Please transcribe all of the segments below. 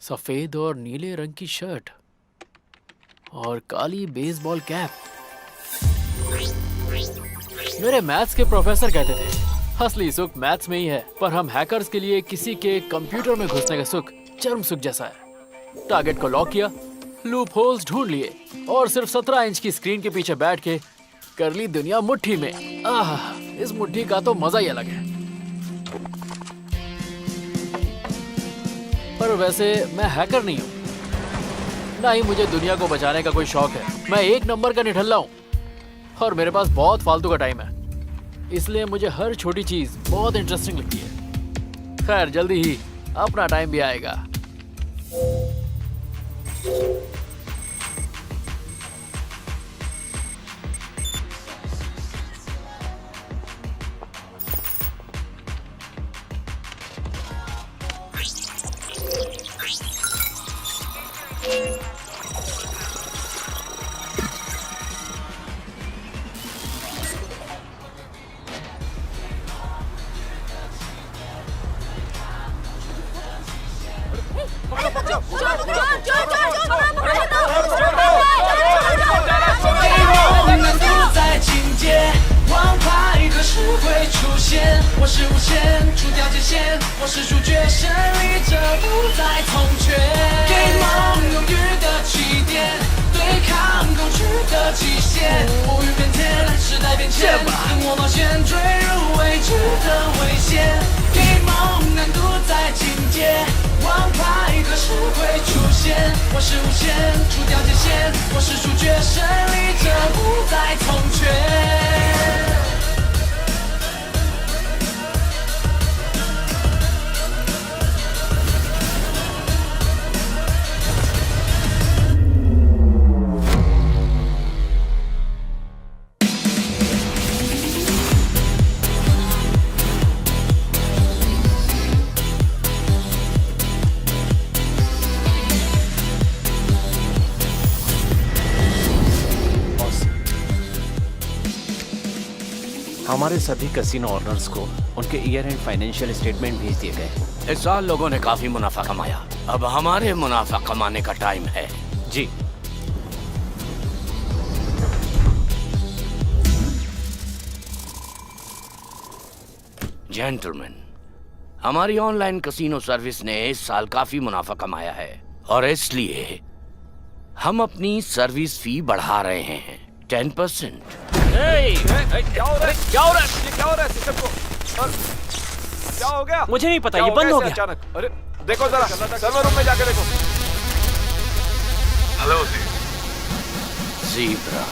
सफेद और नीले रंग की शर्ट और काली बेसबॉल कैप। मेरे मैथ्स के प्रोफेसर कहते थे असली सुख मैथ्स में ही है, पर हम हैकर्स के लिए किसी के कंप्यूटर में घुसने का सुख चरम सुख जैसा है। टारगेट को लॉक किया, लूप होल्स ढूंढ लिए और सिर्फ 17 इंच की स्क्रीन के पीछे बैठ के कर ली दुनिया मुट्ठी में। इस मुट्ठी का तो मजा ही अलग है। पर वैसे मैं हैकर नहीं हूँ, ना ही मुझे दुनिया को बचाने का कोई शौक है। मैं एक नंबर का निठल्ला हूँ और मेरे पास बहुत फालतू का टाइम है, इसलिए मुझे हर छोटी चीज बहुत इंटरेस्टिंग लगती है। खैर जल्दी ही अपना टाइम भी आएगा। हमारे सभी कैसीनो ओनर्स को उनके ईयर एंड फाइनेंशियल स्टेटमेंट भेज दिए गए। इस साल लोगों ने काफी मुनाफा कमाया, अब हमारे मुनाफा कमाने का टाइम है। जी। जेंटलमैन, हमारी ऑनलाइन कैसीनो सर्विस ने इस साल काफी मुनाफा कमाया है और इसलिए हम अपनी सर्विस फी बढ़ा रहे हैं 10%। क्या हो रहा है? क्या हो रहा है? ये क्या हो रहा है सिस्टम को? क्या हो गया? मुझे नहीं पता, ये बंद हो गया अचानक। अरे देखो जरा सर्वर रूम में जाके देखो। Hello zebra.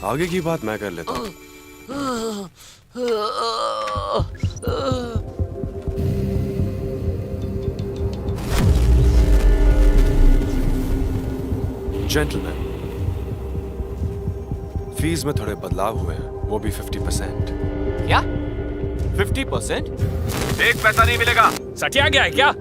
आगे की बात मैं कर लेता हूँ। जेंटलमैन, फीस में थोड़े बदलाव हुए हैं, वो भी 50%। क्या? 50%? एक पैसा नहीं मिलेगा। सटिया गया है क्या?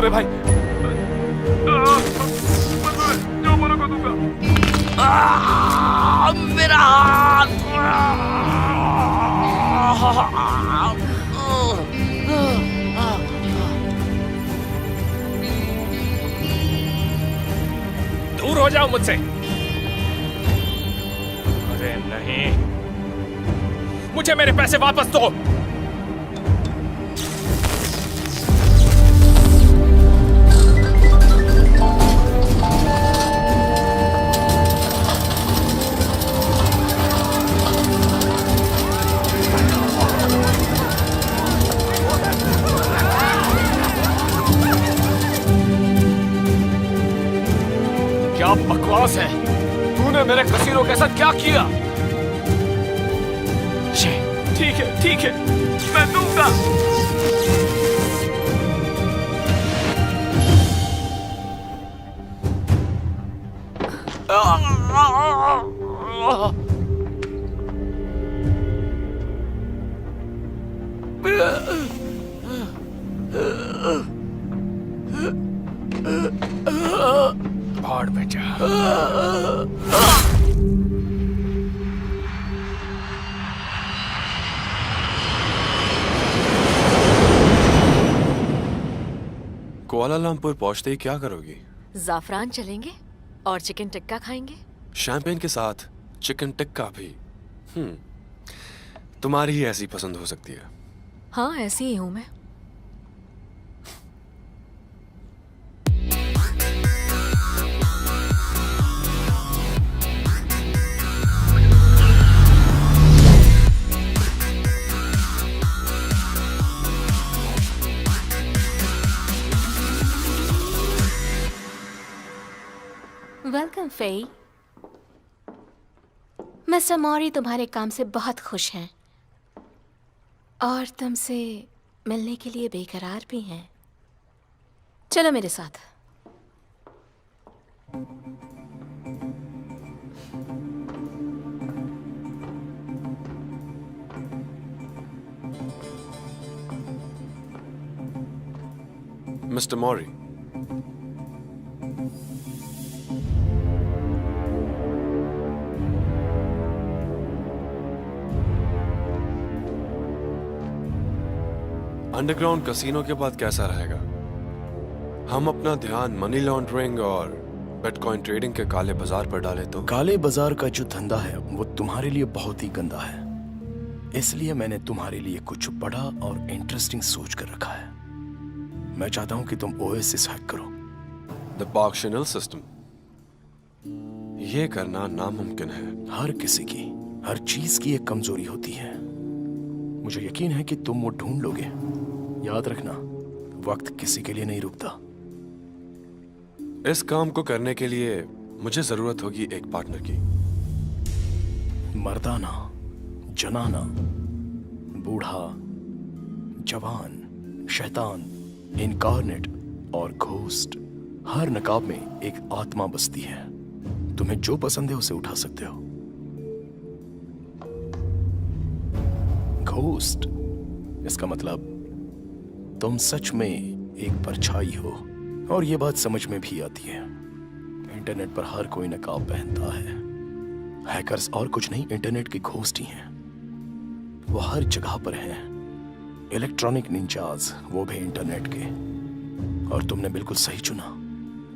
अबे भाई, जो बोलोगे दूंगा। मेरा हाथ। दूर हो जाओ मुझसे। अरे नहीं, मुझे मेरे पैसे वापस दो। क्या बकवास है? तूने मेरे कसीनो के साथ क्या किया? ठीक है, मैं दूंगा। भाड़ में जा। कुआलालंपुर पहुंचते ही क्या करोगी? जाफरान चलेंगे और चिकन टिक्का खाएंगे। शैंपेन के साथ चिकन टिक्का भी। तुम्हारी ही ऐसी पसंद हो सकती है। हाँ, ऐसी ही हूं मैं। Welcome Fei. मिस्टर मौरी तुम्हारे काम से बहुत खुश हैं और तुमसे मिलने के लिए बेकरार भी हैं। चलो मेरे साथ। मिस्टर मौरी, अंडरग्राउंड कैसीनो के बाद कैसा रहेगा? हम अपना ध्यान मनी लॉन्ड्रिंग और बिटकॉइन ट्रेडिंग के काले बाजार पर डालें तो? काले बाजार का जो धंधा है वो तुम्हारे लिए बहुत ही गंदा है, इसलिए मैंने तुम्हारे लिए कुछ बड़ा और इंटरेस्टिंग सोच कर रखा है। मैं चाहता हूं कि तुम ओएसिस हैक करो। द पार्कशनल सिस्टम। ये करना नामुमकिन है। हर किसी की, हर चीज की एक कमजोरी होती है। मुझे यकीन है कि तुम वो ढूंढ लोगे। याद रखना, वक्त किसी के लिए नहीं रुकता। इस काम को करने के लिए मुझे जरूरत होगी एक पार्टनर की। मर्दाना, जनाना, बूढ़ा, जवान, शैतान, इनकारनेट और घोस्ट, हर नकाब में एक आत्मा बसती है। तुम्हें जो पसंद है उसे उठा सकते हो। घोस्ट, इसका मतलब तुम सच में एक परछाई हो, और ये बात समझ में भी आती है। इंटरनेट पर हर कोई नकाब पहनता है। हैकर्स और कुछ नहीं, इंटरनेट के घोस्ट ही हैं। वो हर जगह पर हैं। इलेक्ट्रॉनिक निंजाज, वो भी इंटरनेट के। और तुमने बिल्कुल सही चुना।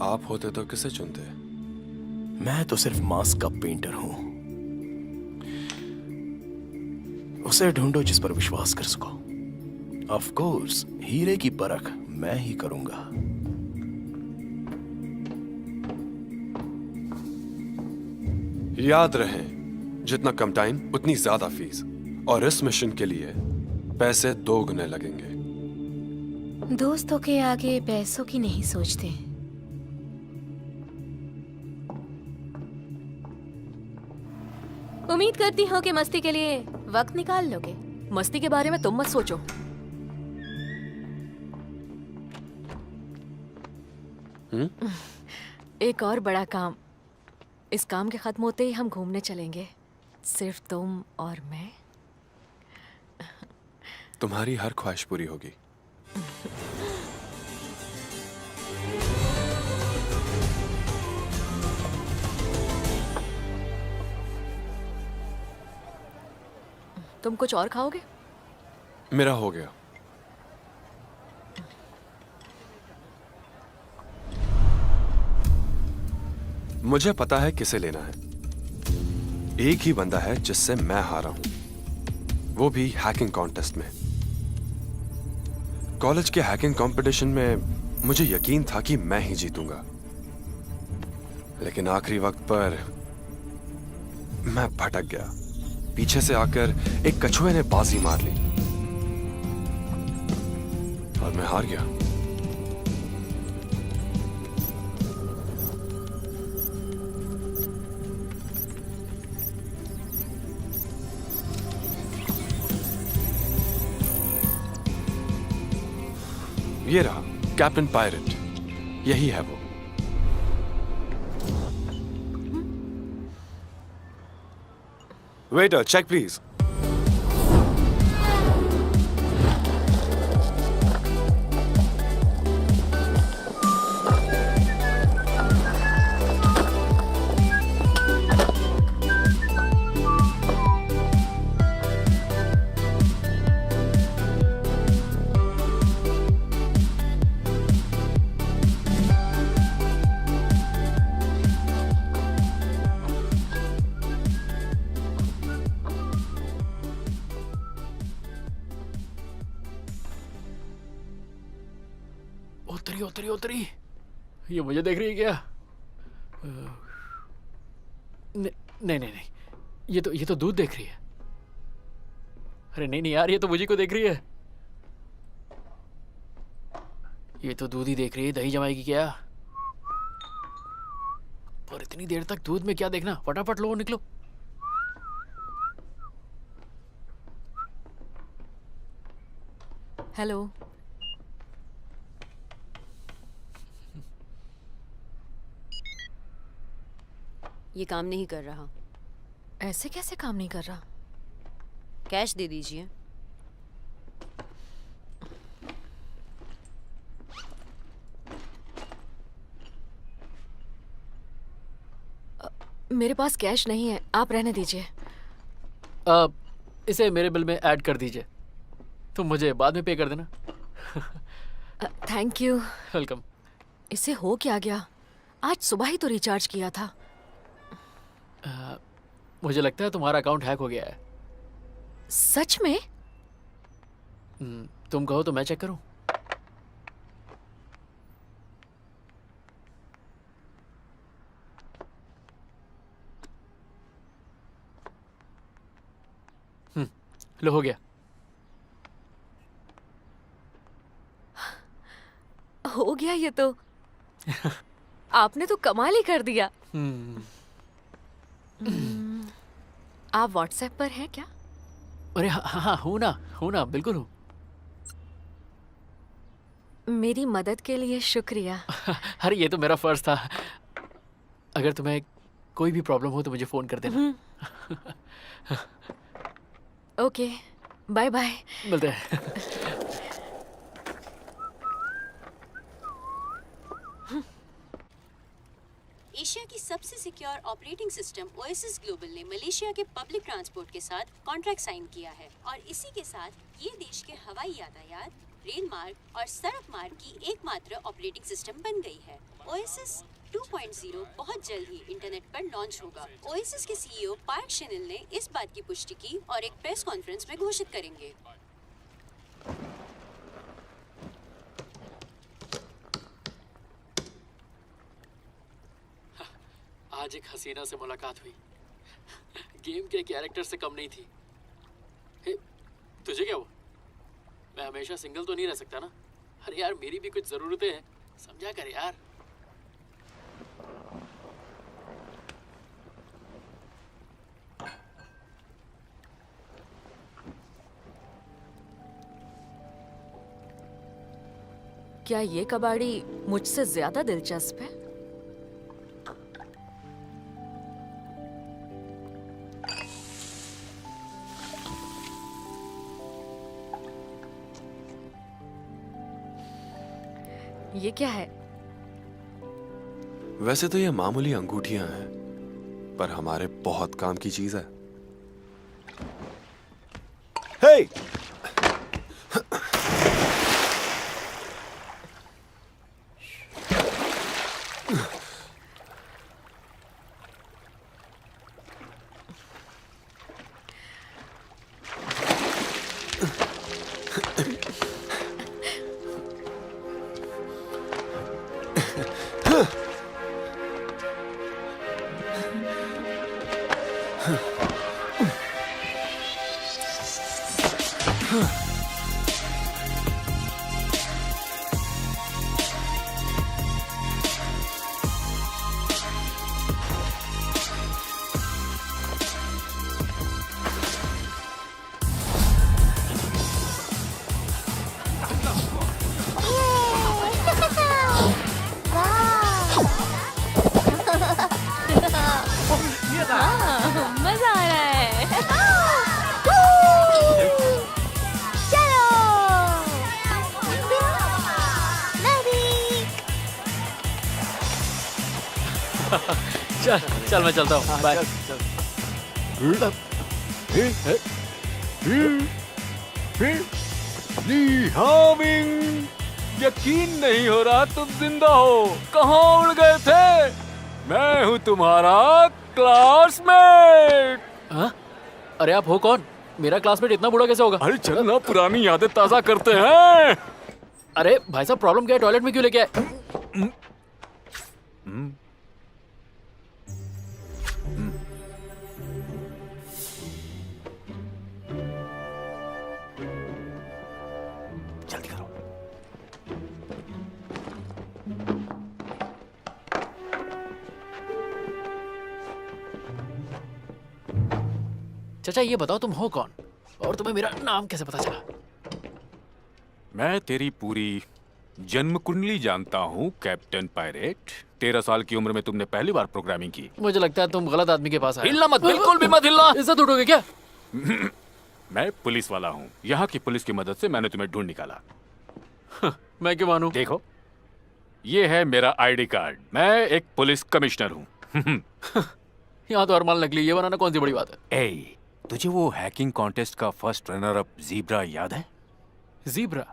आप होते तो किसे चुनते? मैं तो सिर्फ मास्क का पेंटर हूं। उसे ढूंढो जिस पर विश्वास कर सको। ऑफ कोर्स, हीरे की परख मैं ही करूंगा। याद रहे, जितना कम टाइम उतनी ज्यादा फीस, और इस मिशन के लिए पैसे 2 गुने लगेंगे। दोस्तों के आगे पैसों की नहीं सोचते। उम्मीद करती हूँ कि मस्ती के लिए वक्त निकाल लोगे। मस्ती के बारे में तुम मत सोचो। एक और बड़ा काम। इस काम के खत्म होते ही हम घूमने चलेंगे, सिर्फ तुम और मैं। तुम्हारी हर ख्वाहिश पूरी होगी। तुम कुछ और खाओगे? मेरा हो गया। मुझे पता है किसे लेना है। एक ही बंदा है जिससे मैं हारा हूं, वो भी हैकिंग कॉन्टेस्ट में। कॉलेज के हैकिंग कंपटीशन में मुझे यकीन था कि मैं ही जीतूंगा, लेकिन आखिरी वक्त पर मैं भटक गया। पीछे से आकर एक कछुए ने बाजी मार ली और मैं हार गया। ये रहा कैप्टन पायरेट, यही है वो। Waiter, check please. उतरी उतरी उतरी। ये मुझे देख रही है क्या? नहीं नहीं नहीं, ये तो दूध देख रही है। अरे नहीं नहीं यार, ये तो मुझे को देख रही है। ये तो दूध ही देख रही है, दही जमाएगी क्या? पर इतनी देर तक दूध में क्या देखना, फटाफट लो निकलो। हेलो। ये काम नहीं कर रहा। ऐसे कैसे काम नहीं कर रहा? कैश दे दीजिए। मेरे पास कैश नहीं है, आप रहने दीजिए। इसे मेरे बिल में ऐड कर दीजिए, तुम मुझे बाद में पे कर देना। Thank you. वेलकम। इसे हो क्या गया? आज सुबह ही तो रिचार्ज किया था। मुझे लगता है तुम्हारा अकाउंट हैक हो गया है। सच में? तुम कहो तो मैं चेक करूं? लो हो गया। हो गया ये तो। आपने तो कमाल ही कर दिया। आप व्हाट्सएप पर हैं क्या? अरे हाँ हाँ, हूँ ना, बिल्कुल हूँ। मेरी मदद के लिए शुक्रिया। अरे ये तो मेरा फर्ज था। अगर तुम्हें कोई भी प्रॉब्लम हो तो मुझे फोन कर देना। Okay, bye bye. मिलते हैं। एशिया की सबसे secure operating system Oasis global ने मलेशिया के पब्लिक ट्रांसपोर्ट के साथ कॉन्ट्रैक्ट साइन किया है और इसी के साथ ये देश के हवाई यातायात, रेल मार्ग और सड़क मार्ग की एकमात्र ऑपरेटिंग सिस्टम बन गई है। ओएसिस 2.0 बहुत जल्द ही इंटरनेट पर लॉन्च होगा। ओएसिस के सीईओ पार्क शेनिल ने इस बात की पुष्टि की और एक प्रेस कॉन्फ्रेंस में घोषित करेंगे। आज एक हसीना से मुलाकात हुई, गेम के कैरेक्टर से कम नहीं थी। हे, तुझे क्या हुआ? मैं हमेशा सिंगल तो नहीं रह सकता ना। अरे यार, मेरी भी कुछ जरूरतें हैं, समझा कर यार। क्या ये कबाड़ी मुझसे ज्यादा दिलचस्प है? ये क्या है? वैसे तो ये मामूली अंगूठियां हैं, पर हमारे बहुत काम की चीज है। हे मजा आ रहा है। चल चल मैं चलता हूँ, बाय। यकीन नहीं हो रहा तुम जिंदा हो। कहाँ उड़ गए थे? मैं हूँ तुम्हारा क्लासमेट। हाँ? अरे आप हो कौन? मेरा क्लासमेट इतना बूढ़ा कैसे होगा? अरे चल ना, पुरानी यादें ताजा करते हैं। अरे भाई साहब, प्रॉब्लम क्या है? टॉयलेट में क्यों लेके आए? जल्दी करो। चाचा ये बताओ तुम हो कौन और तुम्हें मेरा नाम कैसे पता चला? मैं तेरी पूरी जन्म कुंडली जानता हूँ कैप्टन पायरेट। 13 साल की उम्र में तुमने पहली बार प्रोग्रामिंग की। मुझे लगता है तुम गलत आदमी के पास आए। हिलना मत, बिल्कुल भी मत हिलना। इज्जत उठोगे क्या? मैं पुलिस वाला हूँ। यहाँ की पुलिस की मदद से मैंने तुम्हें ढूंढ निकाला। मैं क्यों मानूं? देखो, ये है मेरा आईडी कार्ड। मैं एक पुलिस कमिश्नर हूँ। यहाँ तो अरमान नकली, ये बनाना कौन सी बड़ी बात है? ए, तुझे वो हैकिंग कॉन्टेस्ट का फर्स्ट रनर अप ज़ीब्रा याद है? ज़ीब्रा?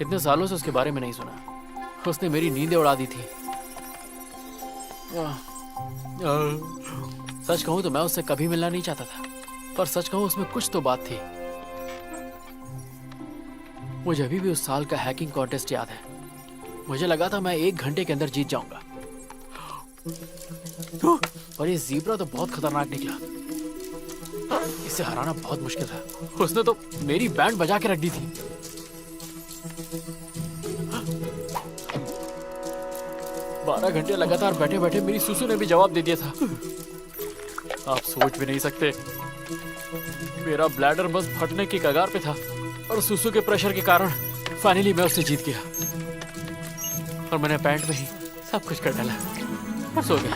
इतने सालों से उसके बारे में नहीं सुना। उसने मेरी नींदें उड़ा दी थी। सच कहूं तो मैं उससे कभी मिलना नहीं चाहता था, पर सच कहूं उसमें कुछ तो बात थी। मुझे अभी भी उस साल का हैकिंग कॉन्टेस्ट याद है। मुझे लगा था मैं 1 घंटे के अंदर जीत जाऊंगा, पर ये ज़ीब्रा तो बहुत खतरनाक निकला। इसे हराना बहुत मुश्किल था। उसने तो मेरी बैंड बजा के रख दी थी। 12 घंटे लगातार बैठे बैठे मेरी सुसु ने भी जवाब दे दिया था। आप सोच भी नहीं सकते, मेरा ब्लैडर बस फटने की कगार पे था और सुसु के प्रेशर के कारण फाइनली मैं उससे जीत गया। और मैंने पैंट में ही सब कुछ कर डाला और सो गया।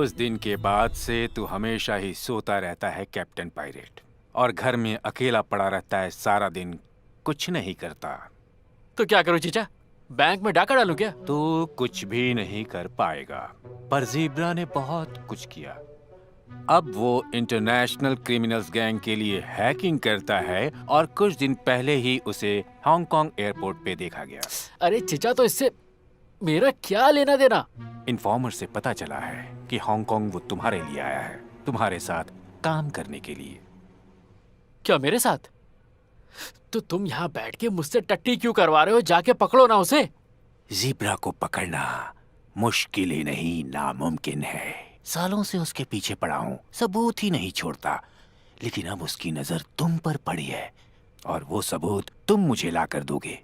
उस दिन के बाद से तू हमेशा ही सोता रहता है कैप्टन पायरेट, और घर में अकेला पड़ा रहता है सारा दिन, कुछ नहीं करता। तो क्या करूं चीचा? बैंक में डाका डालूं क्या? तू कुछ भी नहीं कर पाएगा, पर ज़ीब्रा ने बहुत कुछ किया। अब वो इंटरनेशनल क्रिमिनल्स गैंग के लिए हैकिंग करता है, और कुछ दिन पहले ही उसे हांगकांग एयरपोर्ट पे देखा गया। अरे चीचा, तो इससे मेरा क्या लेना देना? इन्फॉर्मर से पता चला है कि हांगकांग वो तुम्हारे लिए आया है, तुम्हारे साथ काम करने के लिए। क्या मेरे साथ? तो तुम यहाँ बैठ के मुझसे टट्टी क्यों करवा रहे हो? जाके पकड़ो ना उसे। ज़ीब्रा को पकड़ना मुश्किल ही नहीं, नामुमकिन है। सालों से उसके पीछे पड़ा हूं, सबूत ही नहीं छोड़ता। लेकिन अब उसकी नजर तुम पर पड़ी है, और वो सबूत तुम मुझे ला कर दोगे।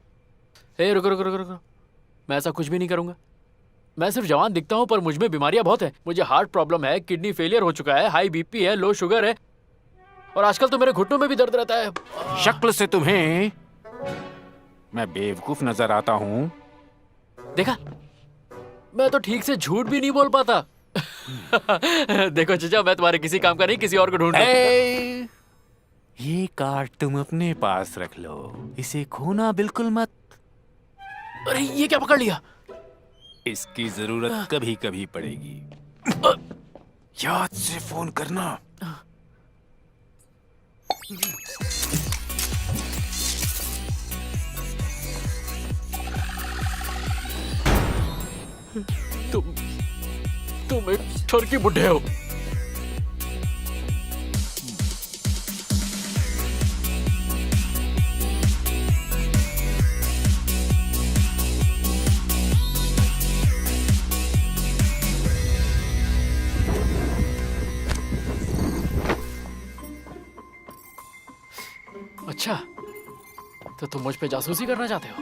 ए, रुको रुको रुको रुको, मैं ऐसा कुछ भी नहीं करूंगा। मैं सिर्फ जवान दिखता हूँ, पर मुझ में बीमारियां बहुत है। मुझे हार्ट प्रॉब्लम है, किडनी फेलियर हो चुका है, हाई बीपी है, लो शुगर है, और आजकल तो मेरे घुटनों में भी दर्द रहता है। शक्ल से तुम्हें मैं बेवकूफ नजर आता हूँ। देखा, मैं तो ठीक से झूठ भी नहीं बोल पाता। देखो चचा, मैं तुम्हारे किसी काम का नहीं, किसी और को ढूंढ रहा हूं। ये कार्ड तुम अपने पास रख लो, इसे खोना बिल्कुल मत। अरे ये क्या पकड़ लिया? इसकी जरूरत कभी कभी पड़ेगी। याद से फोन करना। तुम एक ठरकी बुढ़े हो। अच्छा, तो तुम मुझ पे जासूसी करना चाहते हो?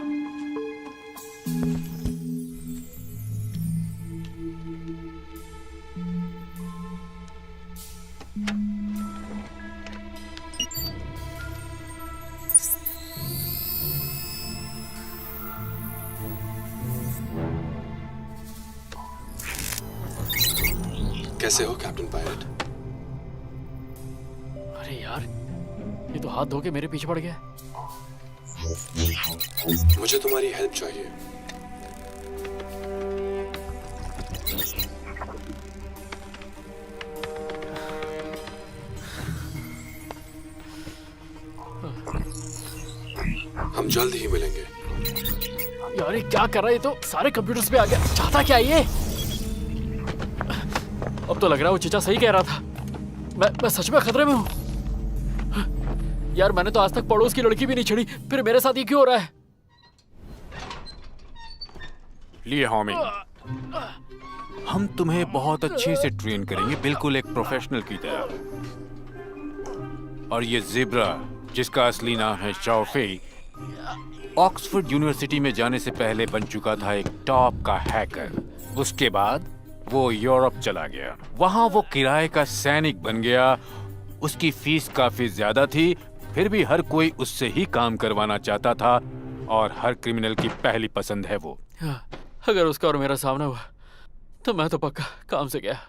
कैसे हो कैप्टन पायलट? अरे यार, ये तो हाथ धो के मेरे पीछे पड़ गया। मुझे तुम्हारी हेल्प चाहिए। हम जल्द ही मिलेंगे। यार ये क्या कर रहा है? ये तो सारे कंप्यूटर्स पे आ गया। चाहता क्या ये? अब तो लग रहा है वो चीचा सही कह रहा था। मैं सच में खतरे में हूँ। यार मैंने तो आज तक पड़ोस की लड़की भी नहीं छेड़ी, फिर मेरे साथ ये क्यों हो रहा है? लिए होमिंग, हम तुम्हें बहुत अच्छे से ट्रेन करेंगे, बिल्कुल एक प्रोफेशनल की तरह। और ये ज़ेब्रा, जिसका असली नाम है शाओफेई, ऑक्सफोर्ड यूनिवर्सिटी में जाने से पहले बन चुका था एक टॉप का हैकर। उसके बाद वो यूरोप चला गया, वहां वो किराए का सैनिक बन गया। उसकी फीस काफी ज्यादा थी, फिर भी हर कोई उससे ही काम करवाना चाहता था, और हर क्रिमिनल की पहली पसंद है वो। अगर उसका और मेरा सामना हुआ तो मैं तो पक्का काम से गया।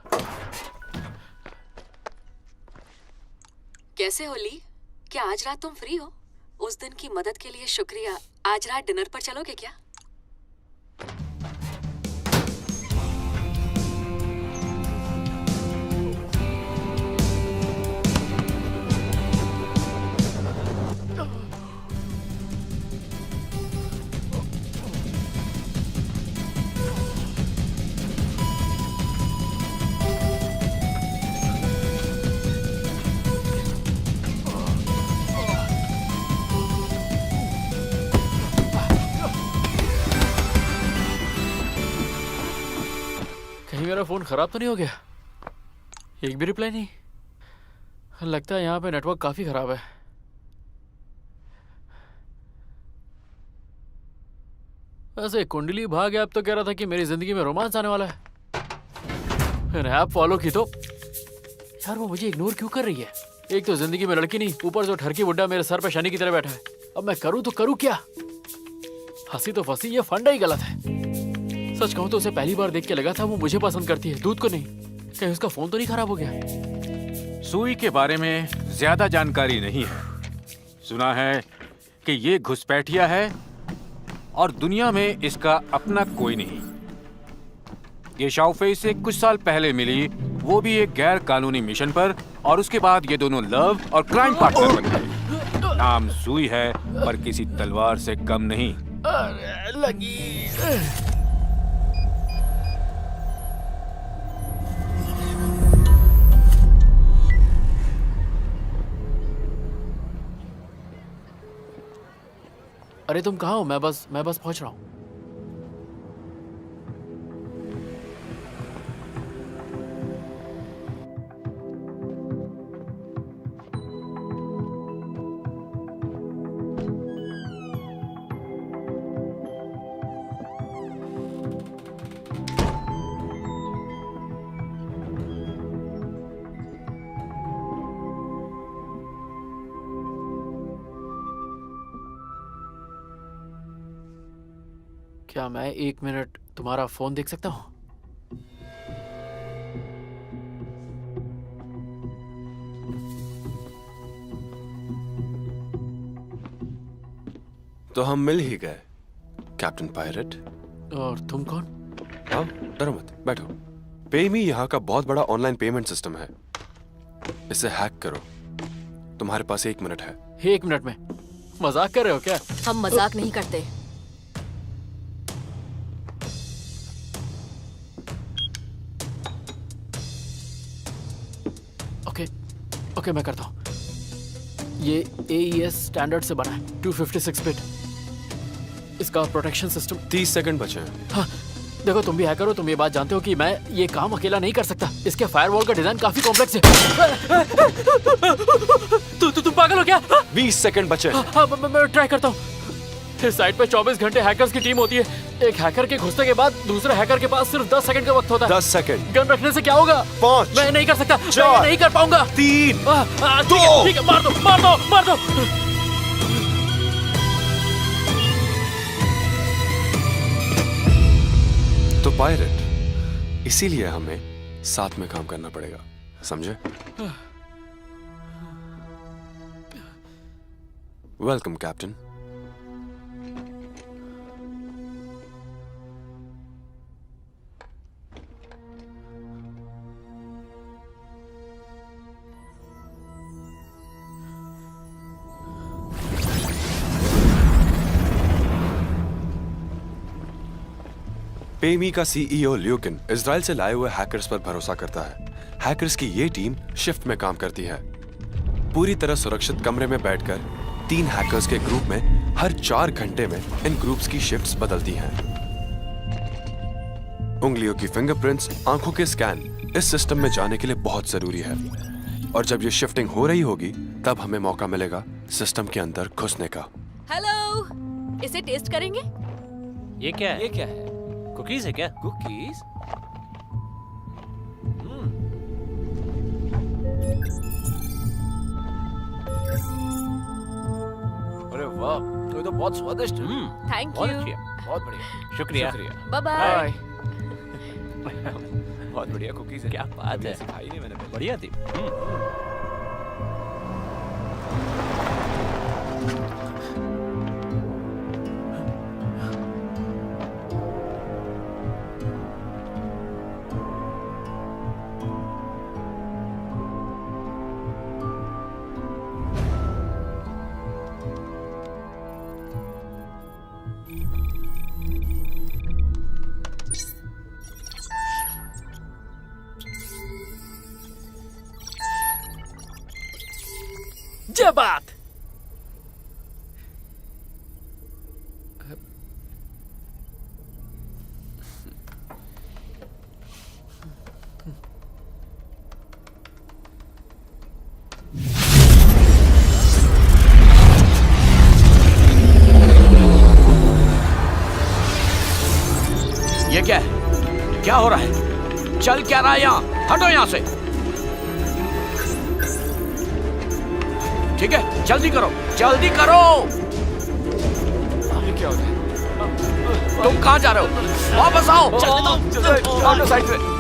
कैसे हो ली? क्या आज रात तुम फ्री हो? उस दिन की मदद के लिए शुक्रिया। आज रात डिनर पर चलोगे क्या? मेरा फोन खराब तो नहीं हो गया? एक भी रिप्लाई नहीं। लगता है यहाँ पे नेटवर्क काफी खराब है। वैसे कुंडली भाग ऐप तो कह रहा था कि मेरी जिंदगी में रोमांस आने वाला है। मैंने ऐप फॉलो की तो यार वो मुझे इग्नोर क्यों कर रही है? एक तो जिंदगी में लड़की नहीं, ऊपर से ठरकी बुड्ढा मेरे सर पे शनि की तरह बैठा है। अब मैं करूँ तो करूँ क्या? हंसी तो फंसी, ये फंडा ही गलत है। सच कहूं तो उसे पहली बार देख के लगा था वो मुझे पसंद करती है, दूध को नहीं। कहीं उसका फोन तो नहीं खराब हो गया? सुई के बारे में ज्यादा जानकारी नहीं है। सुना है कि ये घुसपैठिया है और दुनिया में इसका अपना कोई नहीं। ये शाओफेई से कुछ साल पहले मिली, वो भी एक गैर कानूनी मिशन पर, और उसके बाद ये दोनों लव और क्राइम पार्टनर बन गए। नाम सुई है, पर किसी तलवार से कम नहीं। अरे लगी। अरे तुम कहाँ हो? मैं बस पहुंच रहा हूँ। क्या मैं 1 मिनट तुम्हारा फोन देख सकता हूँ? तो हम मिल ही गए कैप्टन पायलट। और तुम कौन? हाँ, डरो मत, बैठो। पेमी यहाँ का बहुत बड़ा ऑनलाइन पेमेंट सिस्टम है। इसे हैक करो तुम्हारे पास 1 मिनट है। 1 मिनट में? मजाक कर रहे हो क्या? हम मजाक नहीं करते। ओके, मैं करता हूँ। ये AES स्टैंडर्ड से बना है, 256 बिट। इसका प्रोटेक्शन सिस्टम। 30 सेकंड बचे हैं। हाँ, देखो तुम भी हैकर हो, तुम ये बात जानते हो कि मैं ये काम अकेला नहीं कर सकता। इसके फायरवॉल का डिजाइन काफी कॉम्प्लेक्स है। तुम पागल हो क्या? 20 सेकंड बचे हैं। हाँ, मैं ट्राई करता हूँ। इस साइट पे 24 घंटे हैकर्स की टीम होती है। एक हैकर के घुसने के बाद दूसरे हैकर के पास सिर्फ 10 सेकंड का वक्त होता है। 10 सेकंड। गन रखने से क्या होगा? 5 मैं नहीं कर सकता। 4 मैं नहीं कर पाऊंगा। 3 ठीक है, मार दो। तो पायरेट, इसीलिए हमें साथ में काम करना पड़ेगा, समझे? Welcome captain. पेमी का सीईओ ल्यूकिन इजराइल से लाए हुए हैकर्स पर भरोसा करता है। हैकर्स की ये टीम शिफ्ट में काम करती है। पूरी तरह सुरक्षित कमरे में बैठकर 3 हैकर्स के ग्रुप में हर 4 घंटे में इन ग्रुप्स की शिफ्ट्स बदलती हैं। उंगलियों की फिंगरप्रिंट्स, आंखों के स्कैन इस सिस्टम में जाने के लिए बहुत जरूरी है। और जब ये शिफ्टिंग हो रही होगी तब हमें मौका मिलेगा सिस्टम के अंदर घुसने का। हेलो, इसे टेस्ट करेंगे? ये क्या है? कुकीज है क्या? कुकीज? अरे वाह, तो ये तो बहुत स्वादिष्ट है। थैंक बहुत यू। अच्छी है, बहुत बढ़िया। शुक्रिया। Bye bye. बहुत बढ़िया कुकीज है। क्या बात है, सिखाई नहीं मैंने। बढ़िया थी। ये बात। ये क्या है? क्या हो रहा है? चल क्या रहा है यहाँ? हटो यहाँ से। ठीक है, जल्दी करो, जल्दी करो। क्या होता है? तुम कहाँ जा रहे हो? वापस आओ। चलो साइड पे।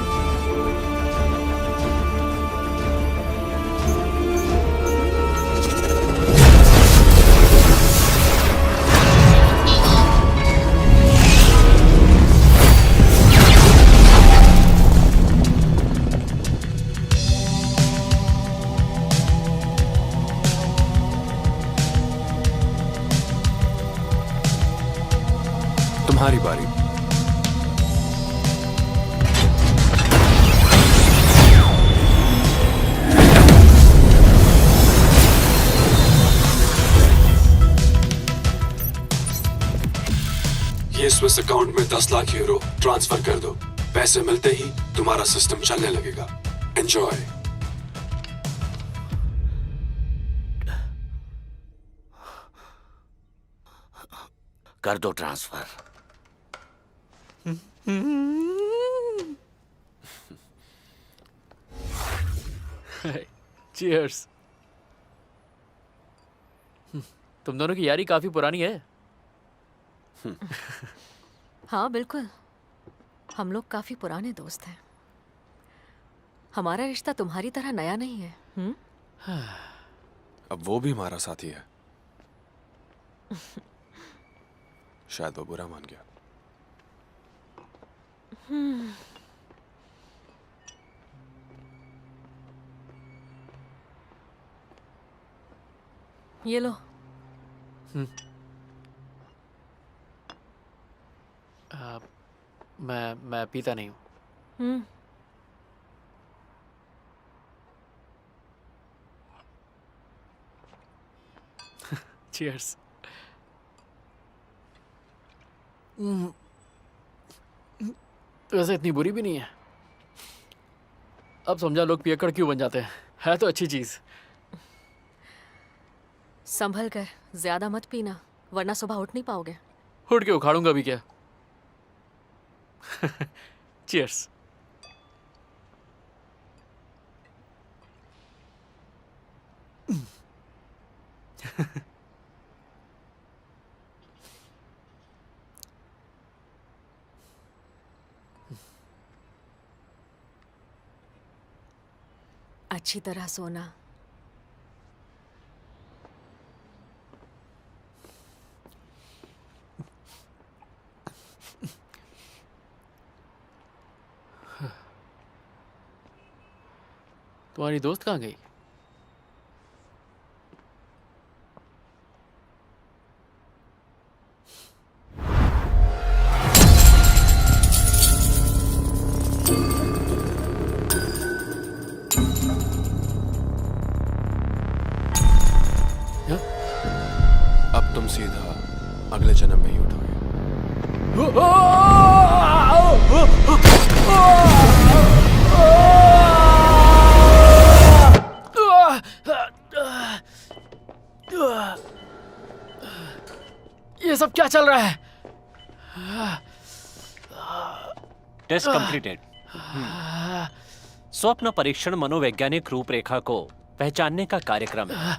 तुम्हारी बारी। ये स्विस अकाउंट में 10 लाख यूरो ट्रांसफर कर दो। पैसे मिलते ही तुम्हारा सिस्टम चलने लगेगा। एंजॉय। कर दो ट्रांसफर। चीयर्स। तुम दोनों की यारी काफी पुरानी है। हाँ बिल्कुल, हम लोग काफी पुराने दोस्त हैं। हमारा रिश्ता तुम्हारी तरह नया नहीं है। अब वो भी हमारा साथी है। शायद वो बुरा मान गया। ये लो। मैं पीता नहीं हूँ। हम्म। चीयर्स। वैसे इतनी बुरी भी नहीं है। अब समझा लोग पियक्कड़ क्यों बन जाते हैं। है तो अच्छी चीज। संभल कर, ज्यादा मत पीना वरना सुबह उठ नहीं पाओगे। उठ के उखाड़ूंगा भी क्या। चीयर्स। अच्छी तरह सोना। तुम्हारी दोस्त कहाँ गई? अब तुम सीधा अगले जन्म में ही उठोगे। ये सब क्या चल रहा है? Test completed. स्वप्न परीक्षण मनोवैज्ञानिक रूपरेखा को पहचानने का कार्यक्रम है।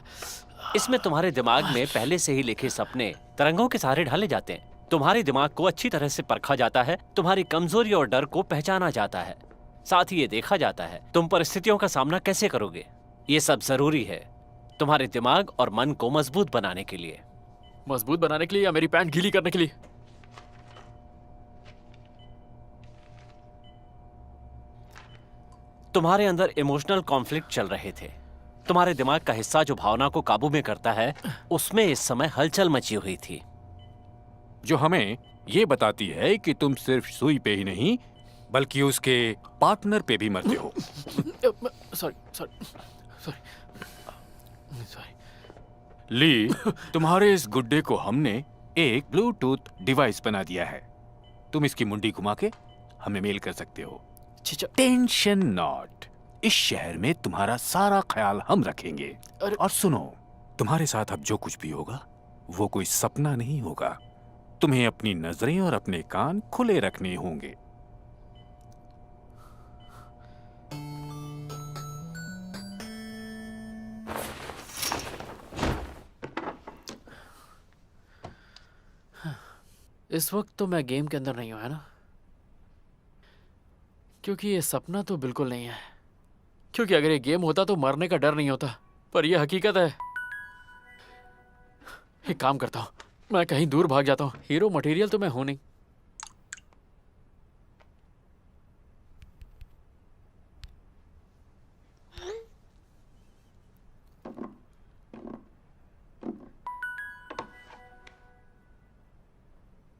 इसमें तुम्हारे दिमाग में पहले से ही लिखे सपने तरंगों के सहारे ढाले जाते हैं। तुम्हारे दिमाग को अच्छी तरह से परखा जाता है, तुम्हारी कमजोरी और डर को पहचाना जाता है, साथ ही ये देखा जाता है तुम परिस्थितियों का सामना कैसे करोगे। ये सब जरूरी है तुम्हारे दिमाग और मन को मजबूत बनाने के लिए। मजबूत बनाने के लिए या मेरी पैंट गीली करने के लिए? तुम्हारे अंदर इमोशनल कॉन्फ्लिक्ट चल रहे थे। तुम्हारे दिमाग का हिस्सा जो भावना को काबू में करता है, उसमें इस समय हलचल मची हुई थी, जो हमें ये बताती है कि तुम सिर्फ सुई पे ही नहीं बल्कि उसके पार्टनर पे भी मरते हो। सॉरी। ली, तुम्हारे इस गुड्डे को हमने एक ब्लूटूथ डिवाइस बना दिया है। तुम इसकी मुंडी घुमा के हमें मेल कर सकते हो। टेंशन नॉट, इस शहर में तुम्हारा सारा ख्याल हम रखेंगे। और सुनो, तुम्हारे साथ अब जो कुछ भी होगा वो कोई सपना नहीं होगा। तुम्हें अपनी नजरें और अपने कान खुले रखने होंगे। इस वक्त तो मैं गेम के अंदर नहीं हूं, है ना? क्योंकि ये सपना तो बिल्कुल नहीं है। क्योंकि अगर ये गेम होता तो मरने का डर नहीं होता, पर ये हकीकत है। एक काम करता हूं, मैं कहीं दूर भाग जाता हूं। हीरो मटेरियल तो मैं हूं नहीं।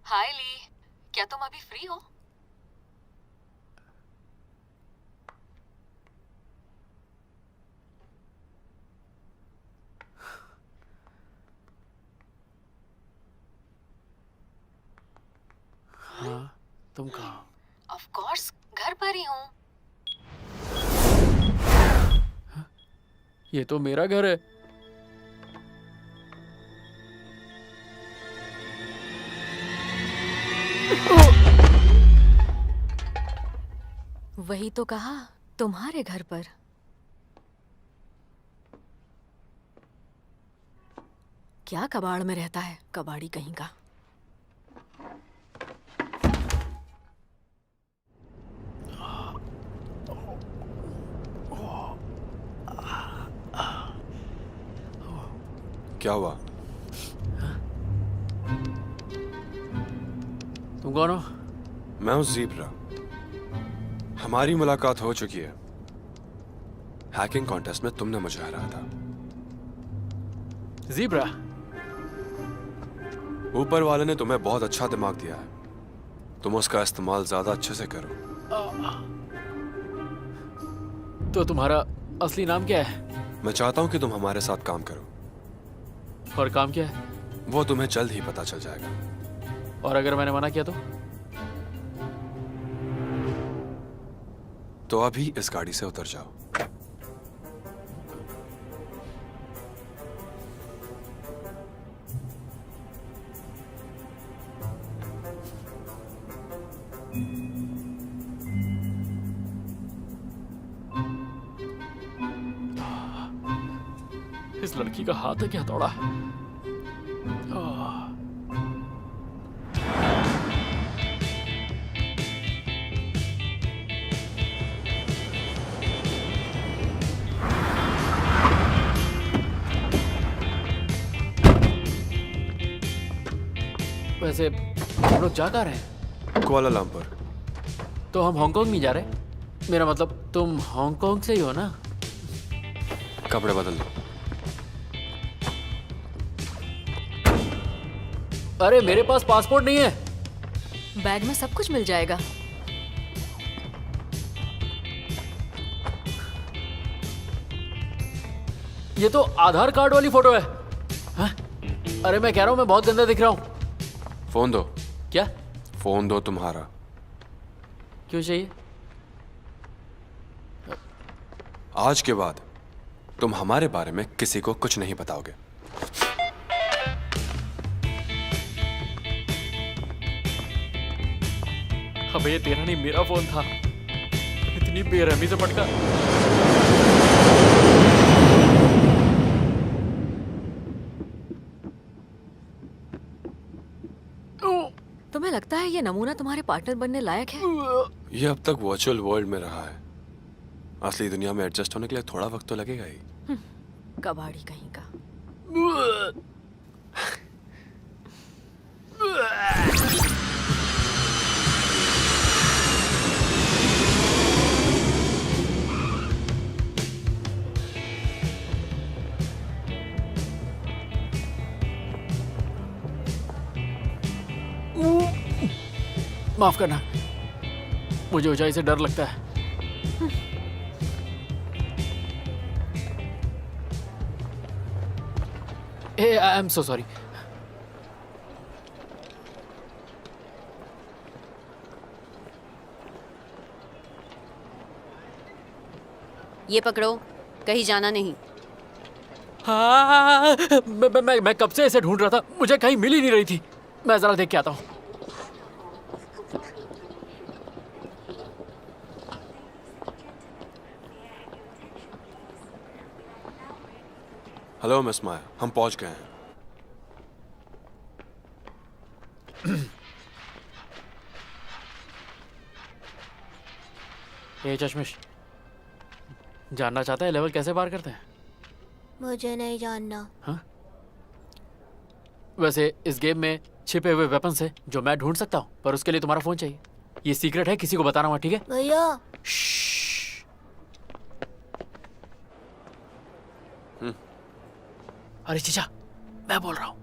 हाय ली, क्या तुम अभी फ्री हो? हाँ, तुम कहाँ? ऑफ कोर्स, घर पर ही हूँ। ये तो मेरा घर है। वही तो कहा, तुम्हारे घर पर। क्या कबाड़ में रहता है, कबाड़ी कहीं का। क्या हुआ? तुम कौन हो? मैं हूं ज़ीब्रा। हमारी मुलाकात हो चुकी है। हैकिंग कॉन्टेस्ट में तुमने मुझे हराया था। ज़ीब्रा। ऊपर वाले ने तुम्हें बहुत अच्छा दिमाग दिया है, तुम उसका इस्तेमाल ज्यादा अच्छे से करो। तो तुम्हारा असली नाम क्या है? मैं चाहता हूं कि तुम हमारे साथ काम करो। और काम क्या है? वो तुम्हें जल्द ही पता चल जाएगा। और अगर मैंने मना किया तो अभी इस गाड़ी से उतर जाओ। इस लड़की का हाथ है क्या हथौड़ा? वैसे हम लोग जा कहाँ रहे हैं? कुआलालंपुर। तो हम हांगकांग नहीं जा रहे? मेरा मतलब तुम हांगकांग से ही हो ना? कपड़े बदल लो। अरे मेरे पास पासपोर्ट नहीं है। बैग में सब कुछ मिल जाएगा। ये तो आधार कार्ड वाली फोटो है। हाँ? अरे मैं कह रहा हूँ मैं बहुत गंदा दिख रहा हूँ। फोन दो। क्या? फोन दो तुम्हारा। क्यों चाहिए? आज के बाद तुम हमारे बारे में किसी को कुछ नहीं बताओगे। अबे ये तेरा नहीं मेरा फोन था। इतनी बेरहमी से पटका। तुम्हें लगता है ये नमूना तुम्हारे पार्टनर बनने लायक है? ये अब तक वर्चुअल वर्ल्ड में रहा है, असली दुनिया में एडजस्ट होने के लिए थोड़ा वक्त तो लगेगा ही। कबाड़ी कहीं का। माफ करना, मुझे ऊंचाई से डर लगता है। I am so sorry. ये पकड़ो, कहीं जाना नहीं। हाँ, मैं कब से इसे ढूंढ रहा था, मुझे कहीं मिल ही नहीं रही थी। मैं जरा देख के आता हूँ। हेलो मिस माया, हम पहुंच गए हैं। ये चश्मिश जानना चाहता है लेवल कैसे पार करते हैं? मुझे नहीं जानना। हाँ? वैसे इस गेम में छिपे हुए वेपन्स हैं जो मैं ढूंढ सकता हूँ, पर उसके लिए तुम्हारा फोन चाहिए। ये सीक्रेट है, किसी को बताना मत, ठीक है? भैया अरे चीचा, मैं बोल रहा हूँ।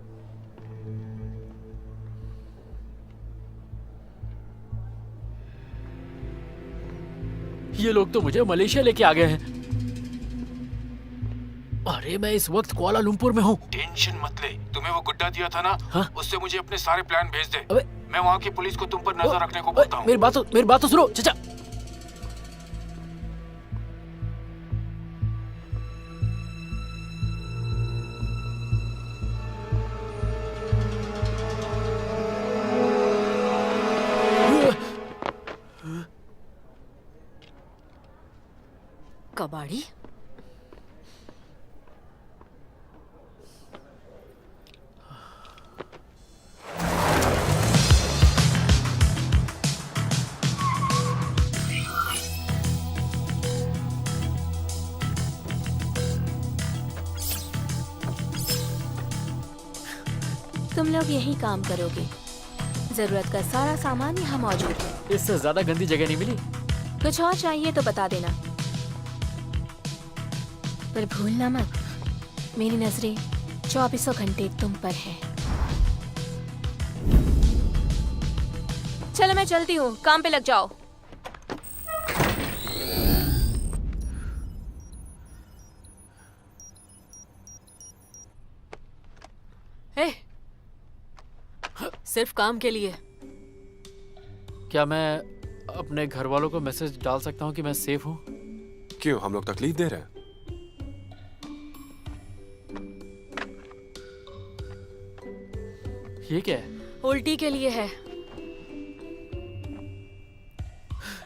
ये लोग तो मुझे मलेशिया लेके आ गए हैं। अरे मैं इस वक्त कुआलालंपुर में हूँ। टेंशन मत ले, तुम्हें वो गुड्डा दिया था ना, हाँ? उससे मुझे अपने सारे प्लान भेज दे। अबे मैं वहाँ की पुलिस को तुम पर नजर रखने को बोलता हूँ। मेरी बात तो सुनो चचा। कबाड़ी। तुम लोग यही काम करोगे। जरूरत का सारा सामान यहाँ मौजूद है। इससे ज्यादा गंदी जगह नहीं मिली। कुछ और चाहिए तो बता देना, पर भूलना मत, मेरी नजरें 24 घंटे तुम पर है। चलो मैं चलती हूँ, काम पे लग जाओ। हे, सिर्फ काम के लिए। क्या मैं अपने घर वालों को मैसेज डाल सकता हूँ कि मैं सेफ हूँ? क्यों, हम लोग तकलीफ दे रहे हैं? ये क्या है? उल्टी के लिए है।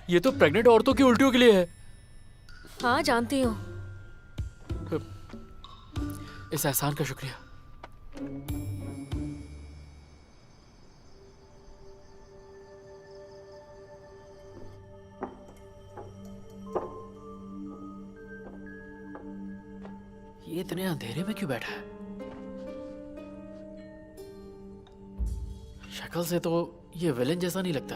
ये तो प्रेग्नेंट औरतों की उल्टियों के लिए है। हाँ जानती हूँ। इस एहसान का शुक्रिया। ये इतने अंधेरे में क्यों बैठा है? शक्ल से तो ये विलेन जैसा नहीं लगता।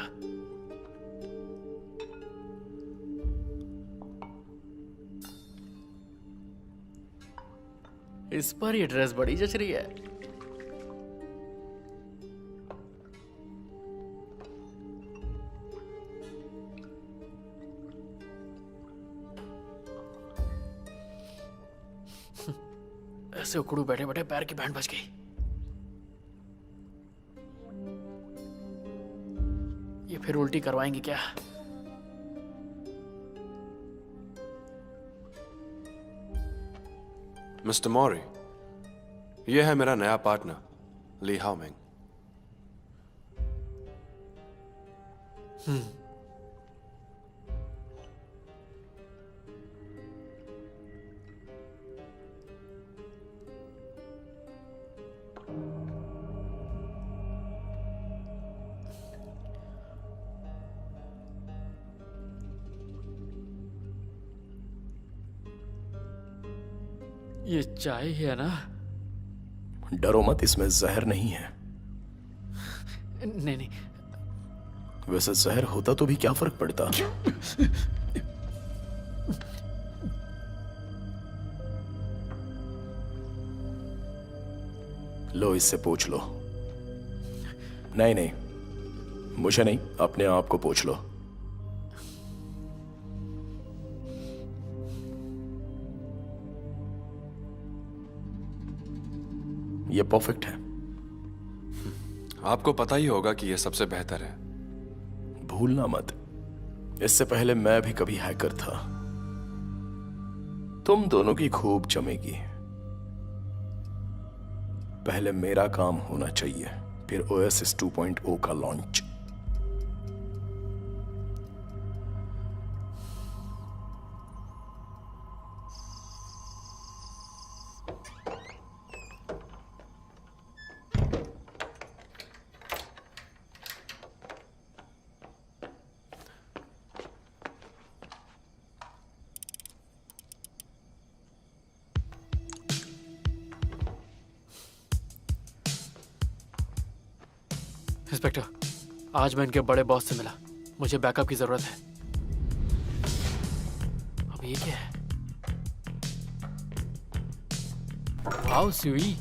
इस पर ये ड्रेस बड़ी जच रही है। ऐसे उकड़ू बैठे बैठे पैर की बैंड बज गई। ये फिर उल्टी करवाएंगे क्या? मिस्टर मॉरी, ये है मेरा नया पार्टनर ली हाओमिंग। ये चाय ही है ना? डरो मत, इसमें जहर नहीं है। नहीं नहीं, वैसे जहर होता तो भी क्या फर्क पड़ता। लो, इससे पोंछ लो। नहीं नहीं, मुझे नहीं, अपने आप को पोंछ लो। ये परफेक्ट है। आपको पता ही होगा कि यह सबसे बेहतर है। भूलना मत, इससे पहले मैं भी कभी हैकर था। तुम दोनों की खूब जमेगी। पहले मेरा काम होना चाहिए, फिर OS 2.0 का लॉन्च। इंस्पेक्टर, आज मैं इनके बड़े बॉस से मिला। मुझे बैकअप की जरूरत है। अब ये क्या है? वाओ सुई,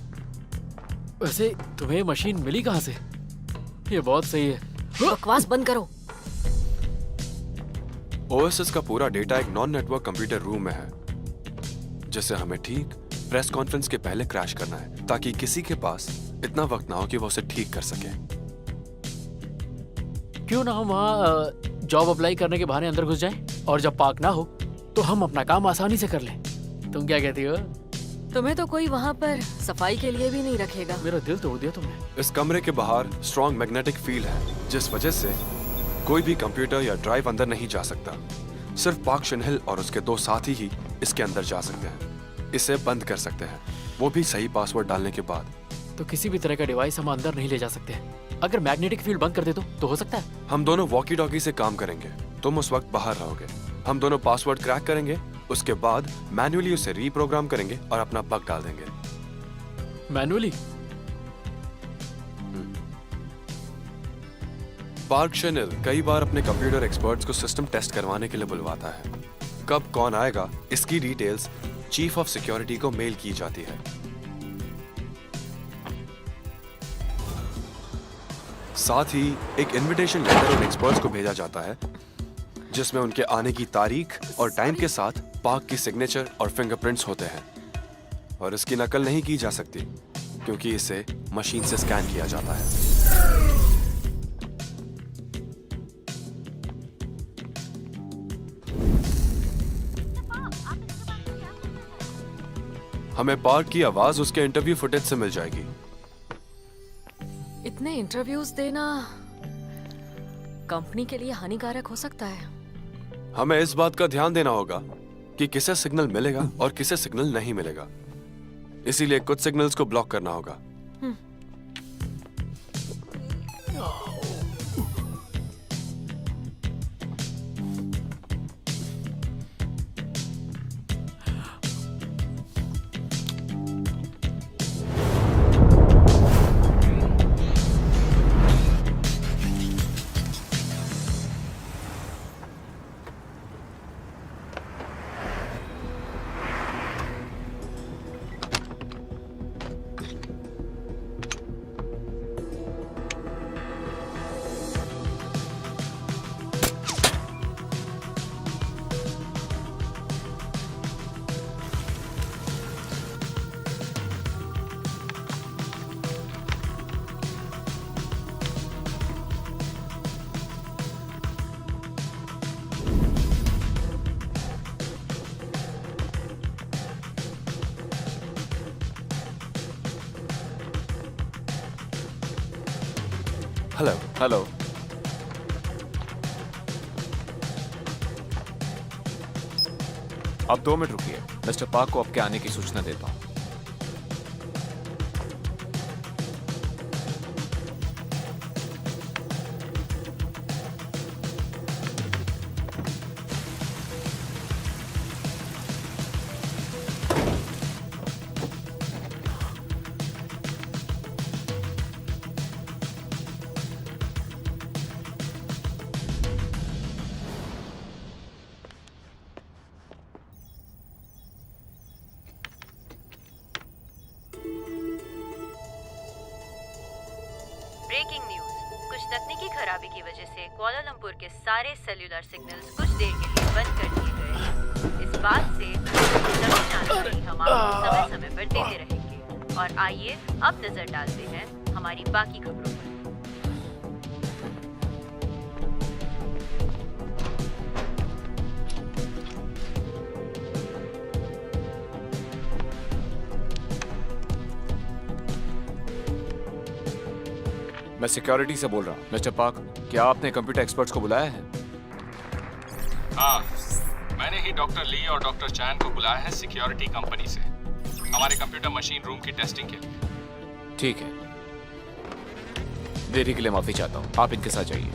वैसे तुम्हें मशीन मिली कहां से? ये बहुत सही है। बकवास बंद करो। OSS का पूरा डेटा एक नॉन नेटवर्क कंप्यूटर रूम में है, जिसे हमें ठीक प्रेस कॉन्फ्रेंस के पहले क्रैश करना है, ताकि किसी के पास इतना वक्त ना हो कि वो उसे ठीक कर सके। क्यों ना हम वहाँ जॉब अप्लाई करने के बहाने अंदर घुस जाएं, और जब पार्क ना हो तो हम अपना काम आसानी से कर लें। तुम क्या कहती हो? तुम्हें तो कोई वहाँ पर सफाई के लिए भी नहीं रखेगा। मेरा दिल तोड़ दिया तुमने। इस कमरे के बाहर स्ट्रॉन्ग मैग्नेटिक फील्ड है, जिस वजह से कोई भी कंप्यूटर या ड्राइव अंदर नहीं जा सकता। सिर्फ पार्क शिनहिल और उसके 2 साथी ही इसके अंदर जा सकते हैं। इसे बंद कर सकते हैं, वो भी सही पासवर्ड डालने के बाद। तो किसी भी तरह का डिवाइस हम अंदर नहीं ले जा सकते। अगर मैग्नेटिक फील्ड बंद कर दे तो हो सकता है। हम दोनों वॉकी टॉकी से काम करेंगे। तुम उस वक्त बाहर रहोगे, हम दोनों पासवर्ड क्रैक करेंगे, उसके बाद मैन्युअली उसे रीप्रोग्राम करेंगे और अपना बग डाल देंगे। मैनुअली? पार्क शिनहिल कई बार अपने कंप्यूटर एक्सपर्ट्स को सिस्टम टेस्ट करवाने के लिए बुलवाता है। कब कौन आएगा, इसकी डिटेल्स चीफ ऑफ सिक्योरिटी को मेल की जाती है। साथ ही एक इनविटेशन लेटर उन एक्सपर्ट्स को भेजा जाता है जिसमें उनके आने की तारीख और टाइम के साथ पाक की सिग्नेचर और फिंगरप्रिंट्स होते हैं। और इसकी नकल नहीं की जा सकती क्योंकि इसे मशीन से स्कैन किया जाता है। हमें पार्क की आवाज उसके इंटरव्यू फुटेज से मिल जाएगी। इतने इंटरव्यूज देना कंपनी के लिए हानिकारक हो सकता है। हमें इस बात का ध्यान देना होगा कि किसे सिग्नल मिलेगा और किसे सिग्नल नहीं मिलेगा। इसीलिए कुछ सिग्नल्स को ब्लॉक करना होगा। Hello hello. आप 2 मिनट रुकिए, मिस्टर पार्क को आपके आने की सूचना देता हूँ। ब्रेकिंग न्यूज, कुछ तकनीकी खराबी की वजह से कुआलालंपुर के सारे सेल्यूलर सिग्नल्स कुछ देर के लिए बंद कर दिए गए हैं। इस बात से सभी जानकारी हम आपको समय समय पर देते रहेंगे। और आइए अब नजर डालते हैं हमारी बाकी खबरों पर। मैं सिक्योरिटी से बोल रहा हूँ। मिस्टर पार्क, क्या आपने कंप्यूटर एक्सपर्ट्स को बुलाया है? हाँ, मैंने ही डॉक्टर ली और डॉक्टर चैन को बुलाया है सिक्योरिटी कंपनी से, हमारे कंप्यूटर मशीन रूम की टेस्टिंग के लिए। ठीक है, देरी के लिए माफी चाहता हूँ। आप इनके साथ जाइए।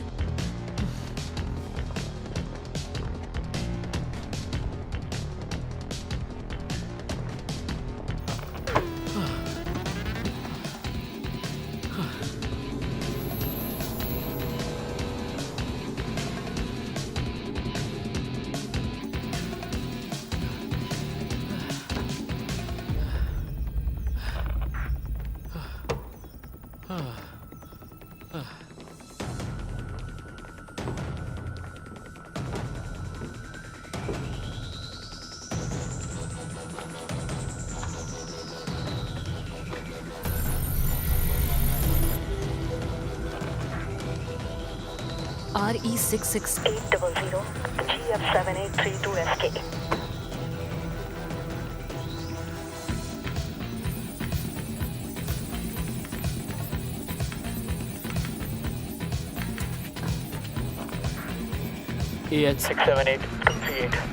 RE66800 GF7832SK। AH 67838।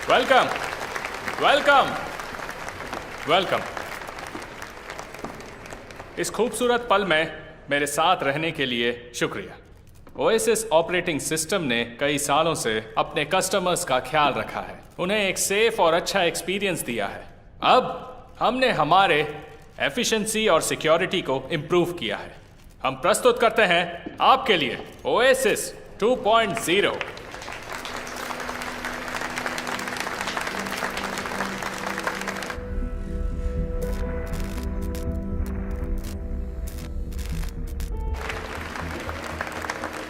Welcome welcome welcome. इस खूबसूरत पल में मेरे साथ रहने के लिए शुक्रिया। ओएसिस ऑपरेटिंग सिस्टम ने कई सालों से अपने कस्टमर्स का ख्याल रखा है, उन्हें एक सेफ और अच्छा एक्सपीरियंस दिया है। अब हमने हमारे एफिशिएंसी और सिक्योरिटी को इम्प्रूव किया है। हम प्रस्तुत करते हैं आपके लिए ओएसिस 2.0।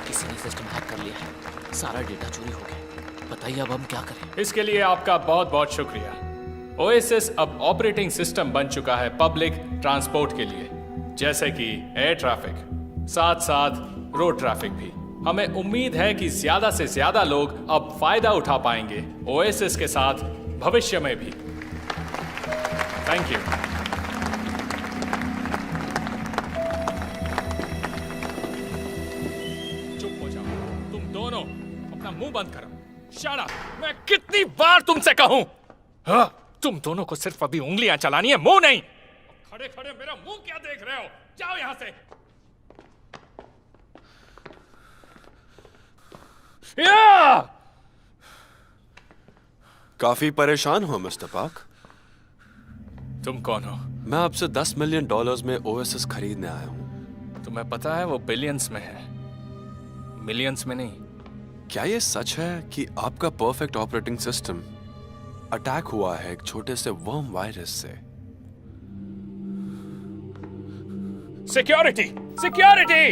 किसी ने सिस्टम हैक कर लिया है, सारा डेटा चोरी हो गया। बताइए अब हम क्या करें? इसके लिए आपका बहुत बहुत शुक्रिया। ओएसिस अब ऑपरेटिंग सिस्टम बन चुका है पब्लिक ट्रांसपोर्ट के लिए, जैसे कि एयर ट्रैफिक, साथ साथ रोड ट्रैफिक भी। हमें उम्मीद है कि ज्यादा से ज्यादा लोग अब फायदा उठा पाएंगे ओएसिस के साथ भविष्य में भी। Thank you. चुप हो जाओ तुम दोनों, अपना मुंह बंद करो। Shut up! मैं कितनी बार तुमसे कहूं? हाँ, तुम दोनों को सिर्फ अभी उंगलियां चलानी है, मुंह नहीं। खड़े खड़े मेरा मुंह क्या देख रहे हो? जाओ यहां से। या! काफी परेशान हो मिस्टर पार्क। तुम कौन हो? मैं आपसे $10 मिलियन में ओएसएस खरीदने आया हूं। तुम्हें पता है वो बिलियंस में है, मिलियंस में नहीं। क्या ये सच है कि आपका परफेक्ट ऑपरेटिंग सिस्टम अटैक हुआ है एक छोटे से वर्म वायरस से? Security, security!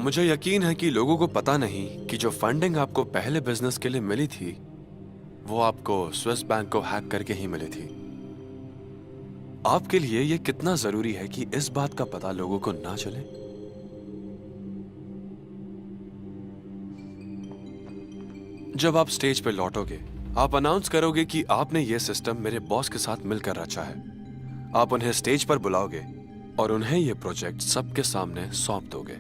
मुझे यकीन है कि लोगों को पता नहीं कि जो फंडिंग आपको पहले बिजनेस के लिए मिली थी वो आपको स्विस बैंक को हैक करके ही मिली थी। आपके लिए यह कितना जरूरी है कि इस बात का पता लोगों को ना चले? जब आप स्टेज पे लौटोगे, आप अनाउंस करोगे कि आपने यह सिस्टम मेरे बॉस के साथ मिलकर रचा है। आप उन्हें स्टेज पर बुलाओगे और उन्हें यह प्रोजेक्ट सबके सामने सौंप दोगे।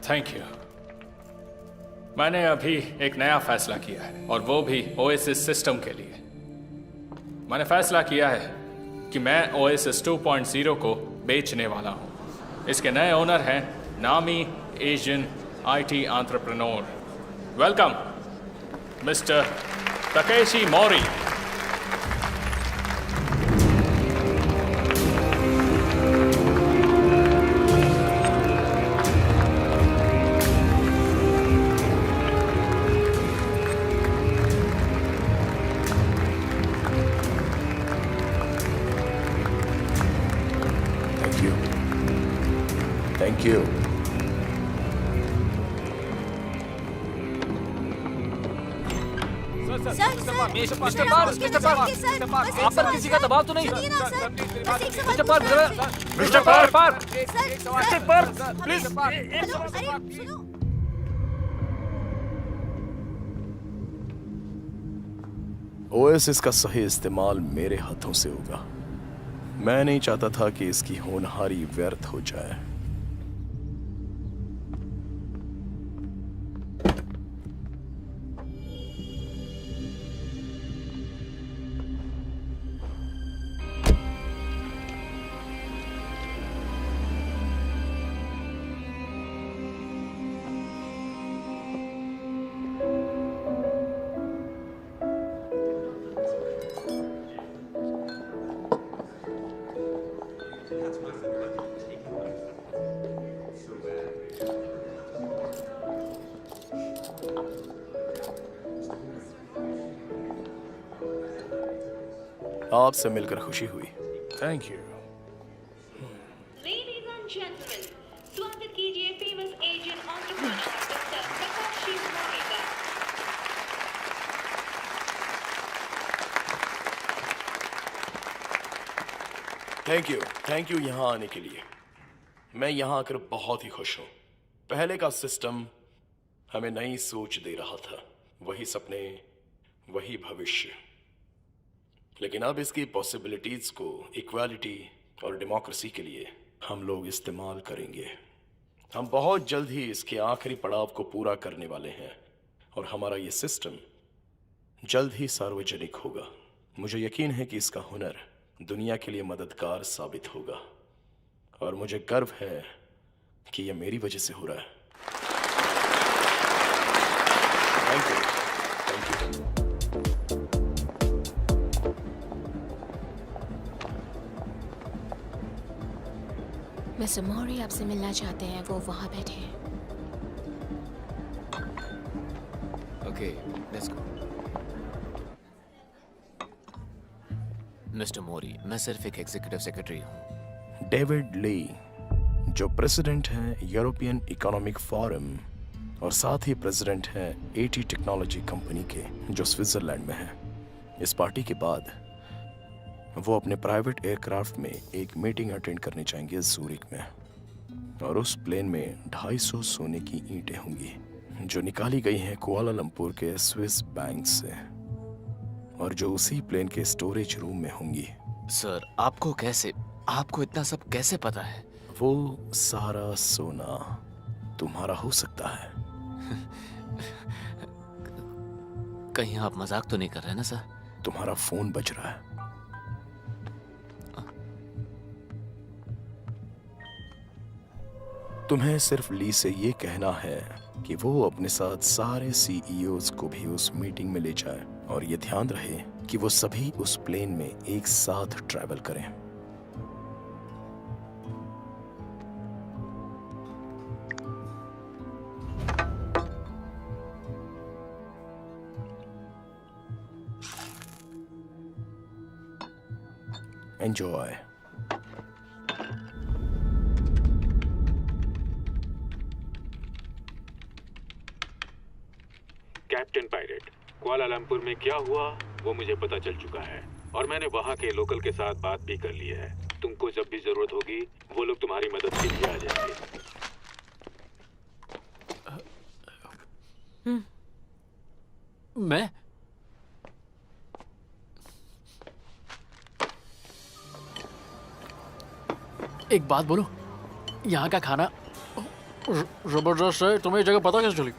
Thank you. मैंने अभी एक नया फैसला किया है, और वो भी ओएसिस सिस्टम के लिए। मैंने फैसला किया है कि मैं ओएसिस 2.0 को बेचने वाला हूं। इसके नए ओनर हैं नामी Asian IT entrepreneur. Welcome mister Takeshi Mori. Thank you. Mister park, आप पर किसी का दबाव तो नहीं? Mister park, please. ओएसिस का सही इस्तेमाल मेरे हाथों से होगा। मैं नहीं चाहता था कि इसकी होनहारी व्यर्थ हो जाए। आपसे मिलकर खुशी हुई। Thank you. Ladies and gentlemen, स्वागत कीजिए famous Asian entrepreneur doctor Takashi Mori का। थैंक यू यहाँ आने के लिए। मैं यहाँ आकर बहुत ही खुश हूँ। पहले का सिस्टम हमें नई सोच दे रहा था, वही सपने, वही भविष्य। लेकिन अब इसकी पॉसिबिलिटीज को इक्वालिटी और डेमोक्रेसी के लिए हम लोग इस्तेमाल करेंगे। हम बहुत जल्द ही इसके आखिरी पड़ाव को पूरा करने वाले हैं और हमारा ये सिस्टम जल्द ही सार्वजनिक होगा। मुझे यकीन है कि इसका हुनर दुनिया के लिए मददगार साबित होगा, और मुझे गर्व है कि यह मेरी वजह से हो रहा है। Thank you. मिस्टर मौर्य आपसे मिलना चाहते हैं, वो वहां बैठे हैं। Okay, let's go. Mister Maurya, मैं सिर्फ एक एग्जीक्यूटिव सेक्रेटरी हूँ। डेविड ली, जो प्रेसिडेंट हैं यूरोपियन इकोनॉमिक फोरम और साथ ही प्रेसिडेंट हैं एटी टेक्नोलॉजी कंपनी के, जो स्विट्जरलैंड में है। इस पार्टी के बाद वो अपने प्राइवेट एयरक्राफ्ट में एक मीटिंग अटेंड करने जाएंगे ज़ूरिक में, और उस प्लेन में 250 सोने की ईंटें होंगी जो निकाली गई हैं कुआलालंपुर के स्विस बैंक से, और जो उसी प्लेन के स्टोरेज रूम में होंगी। सर, आपको इतना सब कैसे पता है? वो सारा सोना तुम्हारा हो सकता है। कहीं आप मजाक तो नहीं कर रहे ना सर? तुम्हारा फोन बज रहा है। तुम्हें सिर्फ ली से ये कहना है कि वो अपने साथ सारे सीईओज को भी उस मीटिंग में ले जाए, और ये ध्यान रहे कि वो सभी उस प्लेन में एक साथ ट्रैवल करें। Enjoy. कैप्टन पायलट, कुआलालंपुर में क्या हुआ वो मुझे पता चल चुका है, और मैंने वहाँ के लोकल के साथ बात भी कर ली है। तुमको जब भी जरूरत होगी वो लोग तुम्हारी मदद के लिए आ जाएंगे। मैं एक बात बोलूं, यहाँ का खाना जबरदस्त है। तुम्हें ये जगह पता कैसे चली?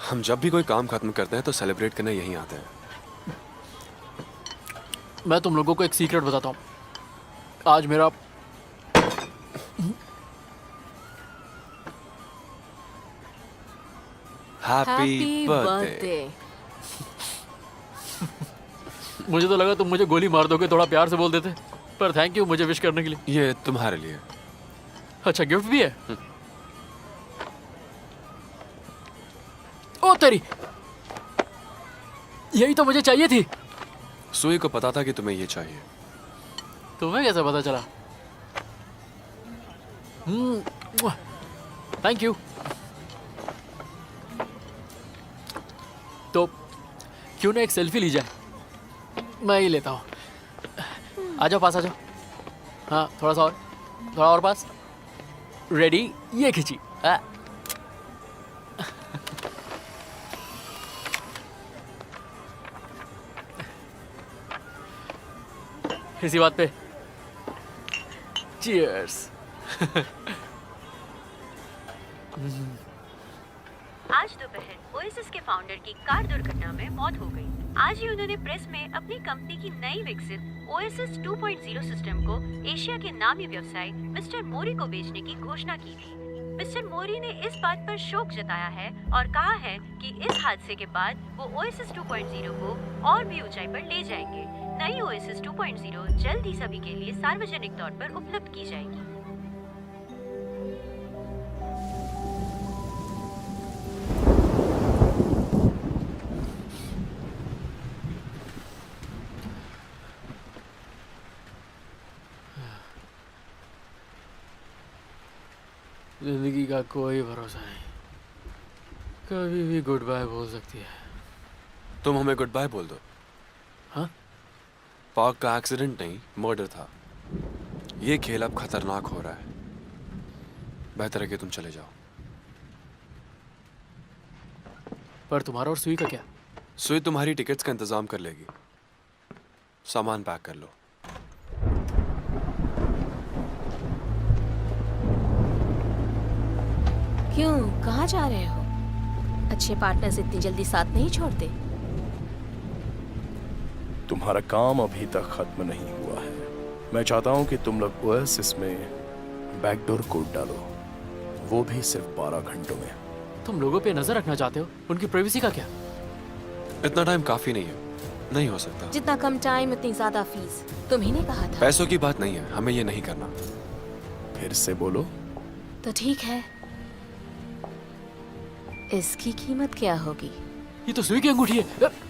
हम जब भी कोई काम खत्म करते हैं तो सेलिब्रेट करने यहीं आते हैं। मैं तुम लोगों को एक सीक्रेट बताता हूँ। आज मेरा हैप्पी बर्थडे। मुझे तो लगा तुम मुझे गोली मार दोगे, थोड़ा प्यार से बोल देते, पर थैंक यू मुझे विश करने के लिए। ये तुम्हारे लिए। अच्छा, गिफ्ट भी है? ओ तेरी, यही तो मुझे चाहिए थी। सुई को पता था कि तुम्हें ये चाहिए। तुम्हें कैसे पता चला? Thank you. तो क्यों ना एक सेल्फी ली जाए? मैं ही लेता हूँ। आ जाओ, पास आ जाओ। हाँ, थोड़ा और पास। रेडी? ये खींची। इसी बात पे चीयर्स। आज दोपहर ओएसिस के फाउंडर की कार दुर्घटना में मौत हो गई। आज ही उन्होंने प्रेस में अपनी कंपनी की नई विकसित ओएसिस 2.0 सिस्टम को एशिया के नामी व्यवसायी मिस्टर मोरी को बेचने की घोषणा की थी। मिस्टर मोरी ने इस बात पर शोक जताया है और कहा है कि इस हादसे के बाद वो ओएसिस 2.0 को और भी ऊंचाई पर ले जाएंगे। नई ओएसिस 2.0 जल्द ही सभी के लिए सार्वजनिक तौर पर उपलब्ध की जाएगी। जिंदगी का कोई भरोसा नहीं, कभी भी गुड बाय बोल सकती है। तुम हमें गुड बाय बोल दो। हाँ? पार्क का एक्सीडेंट नहीं, मर्डर था। ये खेल अब खतरनाक हो रहा है। बेहतर है कि तुम चले जाओ। पर तुम्हारा और सुई का क्या? सुई तुम्हारी टिकट्स का इंतजाम कर लेगी। सामान पैक कर लो। क्यों, कहाँ जा रहे हो? अच्छे पार्टनर्स इतनी जल्दी साथ नहीं छोड़ते। तुम्हारा काम अभी तक खत्म नहीं हुआ है। मैं चाहता हूं कि तुम लोग ओएसिस में बैकडोर कोड डालो, वो भी सिर्फ 12 घंटों में। तुम लोगों पे नजर रखना चाहते हो, उनकी प्राइवेसी का क्या? इतना टाइम काफी नहीं है, नहीं हो सकता। जितना कम टाइम उतनी ज्यादा फीस, तुम ही ने कहा था। पैसों की बात नहीं है, हमें ये नहीं करना। फिर से बोलो। तो ठीक है, इसकी कीमत क्या होगी? ये तो सुई की अंगूठी है।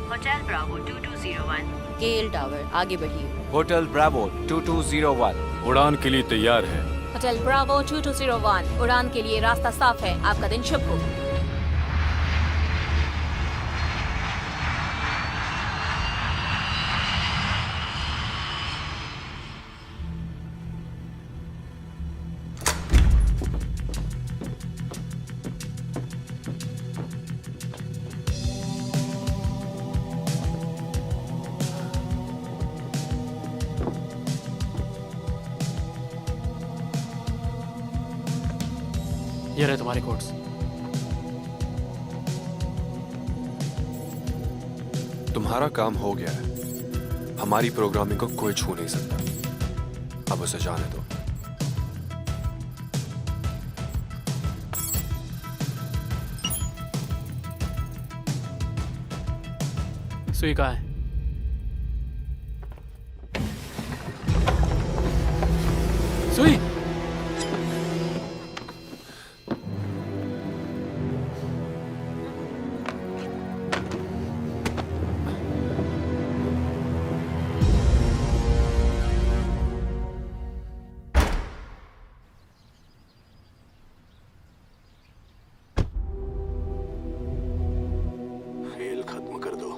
Hotel Bravo 2201। केएल टावर, आगे बढ़िए। होटल ब्रावो 2201 उड़ान के लिए तैयार है। होटल ब्रावो 2201, उड़ान के लिए रास्ता साफ है। आपका दिन शुभ हो। ये रहे तुम्हारे कोड्स। तुम्हारा काम हो गया है। हमारी प्रोग्रामिंग को कोई छू नहीं सकता। अब उसे जाने दो। सुई कहाँ है? सुई! खेल खत्म कर दो।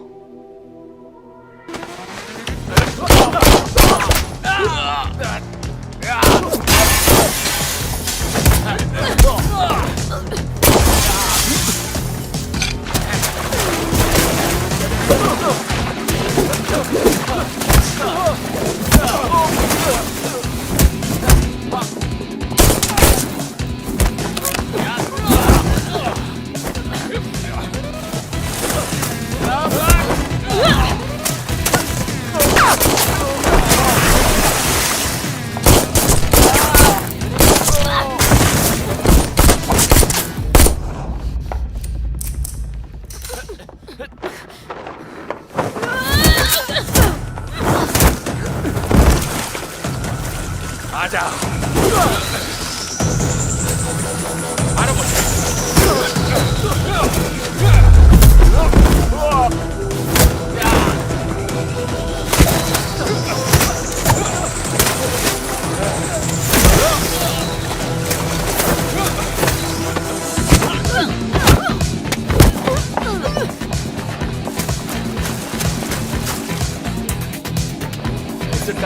आजा।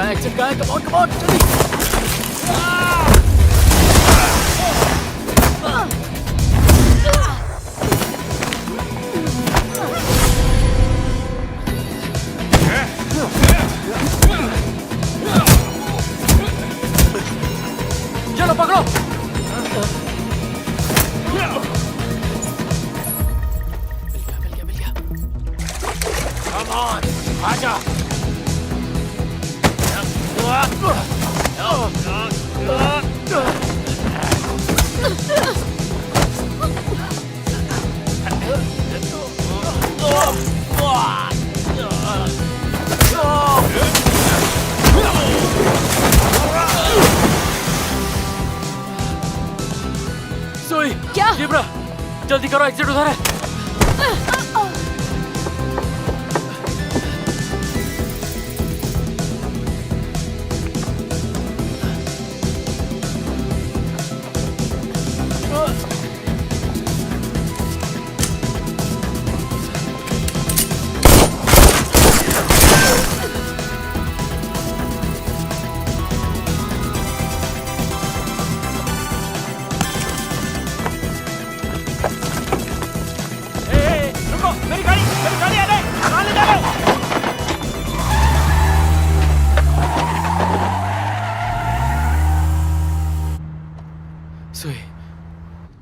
एक्सिट कहाँ है? कम ऑन जल्दी! चलो पकड़ो! मिल गया। Come on, आजा। सुई! क्या? जिब्रा, जल्दी करो, एग्जिट उधर है। सुई,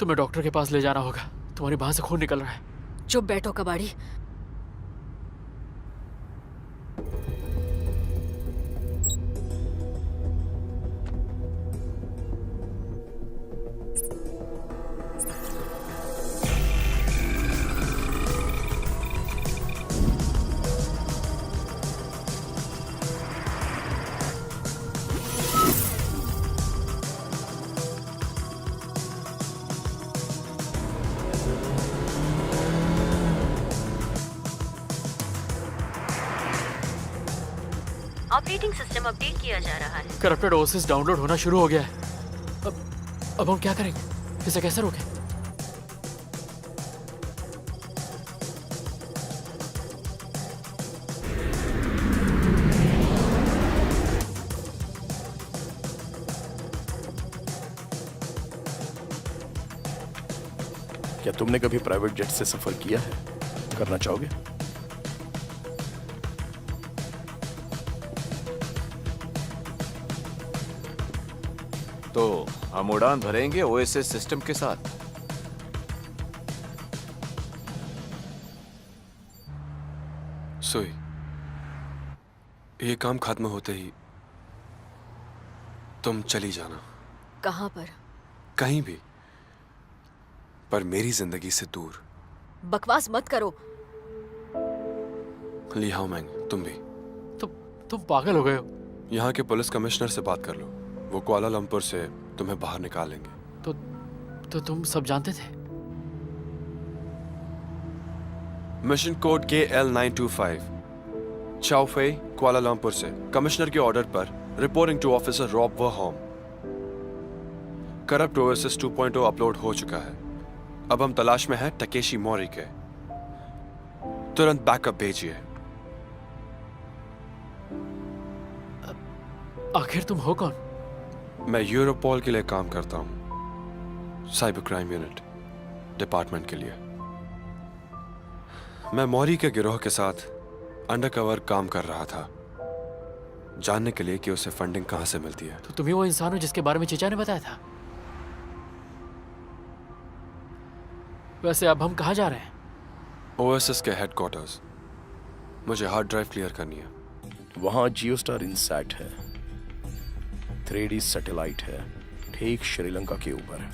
तुम्हें डॉक्टर के पास ले जाना होगा। तुम्हारी बांह से खून निकल रहा है। चुप बैठो कबाड़ी। ऑपरेटिंग सिस्टम अपडेट किया जा रहा है। करप्टेड ओएसएस डाउनलोड होना शुरू हो गया है। अब हम क्या करेंगे? इसे कैसे रोकें? क्या तुमने कभी प्राइवेट जेट से सफर किया है? करना चाहोगे? तो हम उड़ान भरेंगे ओएसएस सिस्टम के साथ। सुई, ये काम खत्म होते ही तुम चली जाना। कहाँ पर? कहीं भी, पर मेरी जिंदगी से दूर। बकवास मत करो। ली हाओ मैंग, तुम भी। तुम पागल हो गए हो। यहाँ के पुलिस कमिश्नर से बात कर लो, वो कुआलालंपुर से तुम्हें बाहर निकालेंगे। तो तुम सब जानते थे? मिशन कोड KL925, चाओफे, कुआलालंपुर से कमिश्नर के ऑर्डर पर रिपोर्टिंग टू ऑफिसर रॉब वर्होम। करप्ट ओएसएस 2.0 अपलोड हो चुका है। अब हम तलाश में हैं टकेशी मोरी के। तुरंत बैकअप भेजिए। आखिर तुम हो कौन? मैं यूरोपोल के लिए काम करता हूं, साइबर क्राइम यूनिट डिपार्टमेंट के लिए। मैं मौरी के गिरोह के साथ अंडरकवर काम कर रहा था, जानने के लिए कि उसे फंडिंग कहां से मिलती है। तो तुम ही वो इंसान हो जिसके बारे में चीचा ने बताया था? वैसे अब हम कहां जा रहे हैं? ओएसएस के हेडक्वार्टर्स। मुझे हार्ड ड्राइव क्लियर करनी है। वहां जियोस्टार इनसैट है, 3D सैटेलाइट है, ठीक श्रीलंका के ऊपर।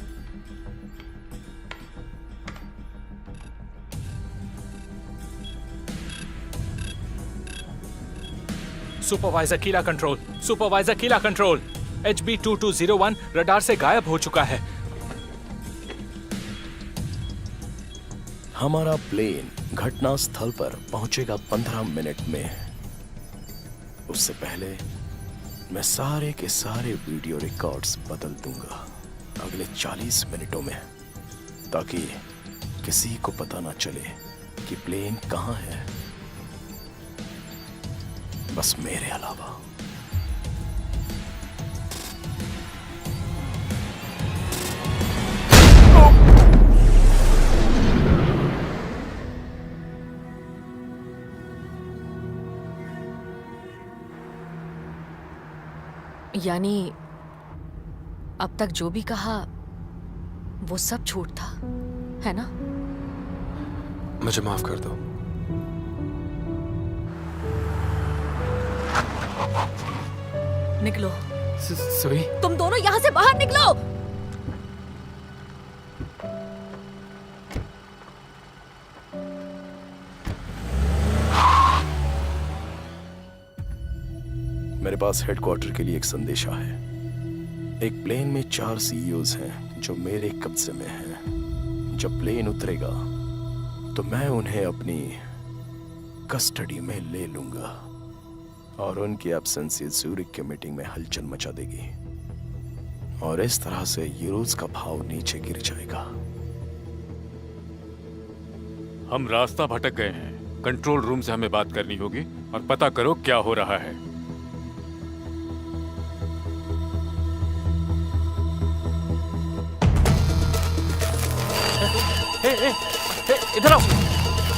सुपरवाइजर कीला कंट्रोल, सुपरवाइजर कीला कंट्रोल, HB2201 रडार से गायब हो चुका है। हमारा प्लेन घटना स्थल पर पहुंचेगा 15 मिनट में। उससे पहले मैं सारे के सारे वीडियो रिकॉर्ड्स बदल दूंगा अगले 40 मिनटों में, ताकि किसी को पता ना चले कि प्लेन कहां है, बस मेरे अलावा। यानी अब तक जो भी कहा वो सब झूठ था, है ना? मुझे माफ कर दो। निकलो। सुई, तुम दोनों यहां से बाहर निकलो। मेरे पास हेडक्वार्टर के लिए एक संदेशा है। एक प्लेन में 4 CEOs हैं जो मेरे कब्जे में हैं। जब प्लेन उतरेगा तो मैं उन्हें अपनी कस्टडी में ले लूंगा और उनकी एब्सेंस ज़ूरिक के मीटिंग में हलचल मचा देगी और इस तरह से यूरोज का भाव नीचे गिर जाएगा। हम रास्ता भटक गए हैं। कंट्रोल रूम से हमें बात करनी होगी और पता करो क्या हो रहा है। इधर आओ,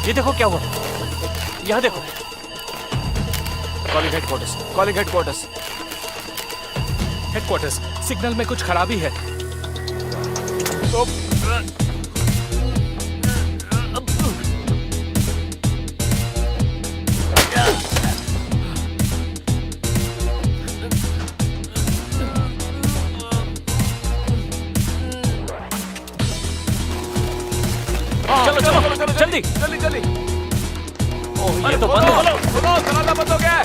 ये देखो क्या हुआ। यहाँ देखो। Calling headquarters, calling headquarters. Headquarters, signal में कुछ खराबी है। चलो चलो जल्दी जल्दी जल्दी। ये तो बंद है। सुनो दरवाजा बंद हो गया है।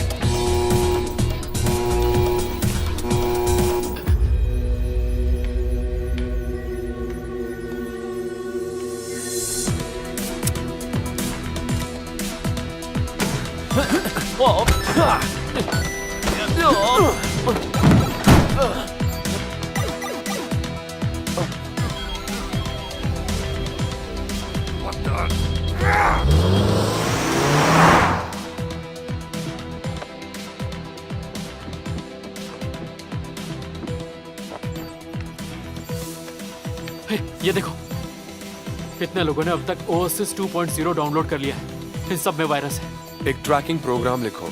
हे, ये देखो, कितने लोगों ने अब तक ओएसिस 2.0 डाउनलोड कर लिया है। इन सब में वायरस है। एक ट्रैकिंग प्रोग्राम लिखो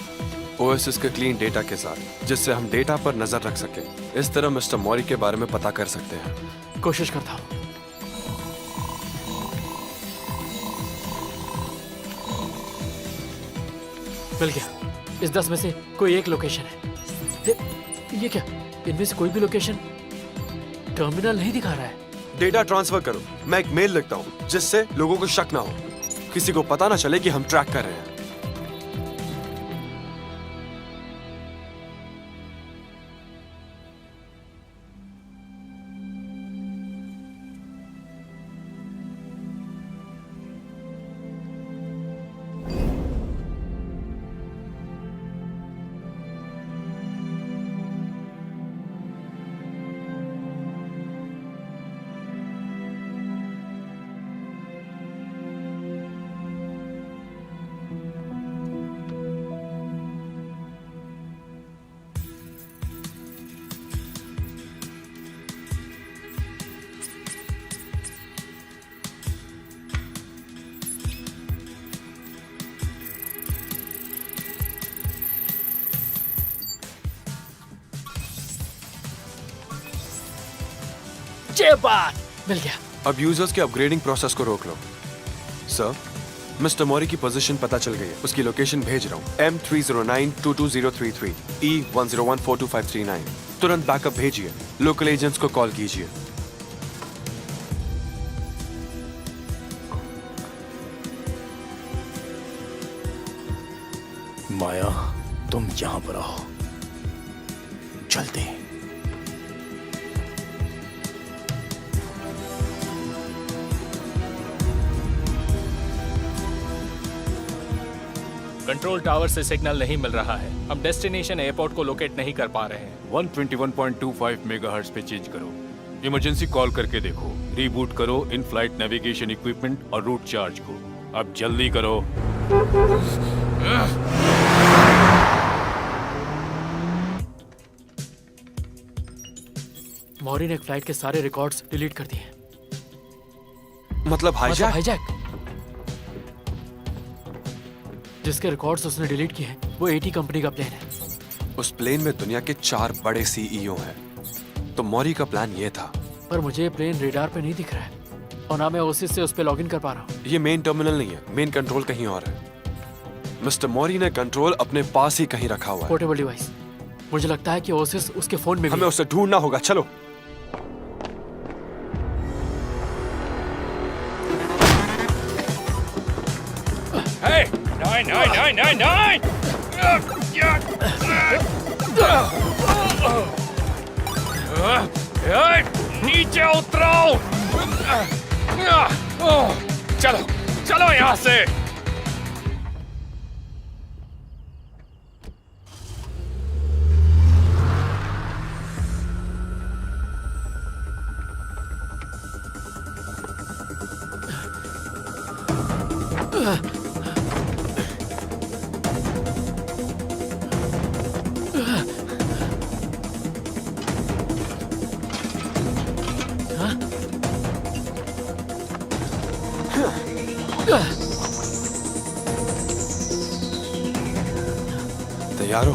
ओएसिस के क्लीन डेटा के साथ, जिससे हम डेटा पर नजर रख सकें। इस तरह मिस्टर मौरी के बारे में पता कर सकते हैं। कोशिश करता हूँ। मिल गया। इस 10 में से कोई एक लोकेशन है। ये क्या? इनमें से कोई भी लोकेशन टर्मिनल नहीं दिखा रहा है। डेटा ट्रांसफर करो। मैं एक मेल लिखता हूँ जिससे लोगों को शक ना हो, किसी को पता ना चले कि हम ट्रैक कर रहे हैं। ये बात मिल गया। अब यूजर्स के अपग्रेडिंग प्रोसेस को रोक लो। सर, मिस्टर मौरी की पोजीशन पता चल गई है। उसकी लोकेशन भेज रहा हूँ। M309-22033 E101425339। तुरंत बैकअप भेजिए। लोकल एजेंट्स को कॉल कीजिए। माया, तुम यहां पर आओ जल्दी। कंट्रोल टावर से सिग्नल नहीं मिल रहा है। हम डेस्टिनेशन एयरपोर्ट को लोकेट नहीं कर पा रहे हैं। 121.25 मेगाहर्ट्ज पे चेंज करो। इमरजेंसी कॉल करके देखो। रीबूट करो इन फ्लाइट नेविगेशन इक्विपमेंट और रूट चार्ज को। अब जल्दी करो। मौरी ने फ्लाइट के सारे रिकॉर्ड्स डिलीट कर दिए। मतलब हाईजैक? हाईजैक। जिसके रिकॉर्ड्स उसने डिलीट किए हैं वो एटी कंपनी का प्लेन है। उस प्लेन में दुनिया के 4 बड़े सीईओ हैं। तो मौरी का प्लान ये था। पर मुझे प्लेन रेडार पे नहीं दिख रहा है और ना मैं ओसिस से उस पे लॉगिन कर पा रहा हूँ। ये मेन टर्मिनल नहीं है। मेन कंट्रोल कहीं और है। मिस्टर मौरी ने कंट्रोल अपने पास ही कहीं रखा हुआ है। Portable device. मुझे लगता है कि ओसिस उसके फोन में भी हमें उसे ढूंढना होगा। चलो। Hey! 99999! नीचे उतरो! चलो, चलो यहाँ से! तैयार हो?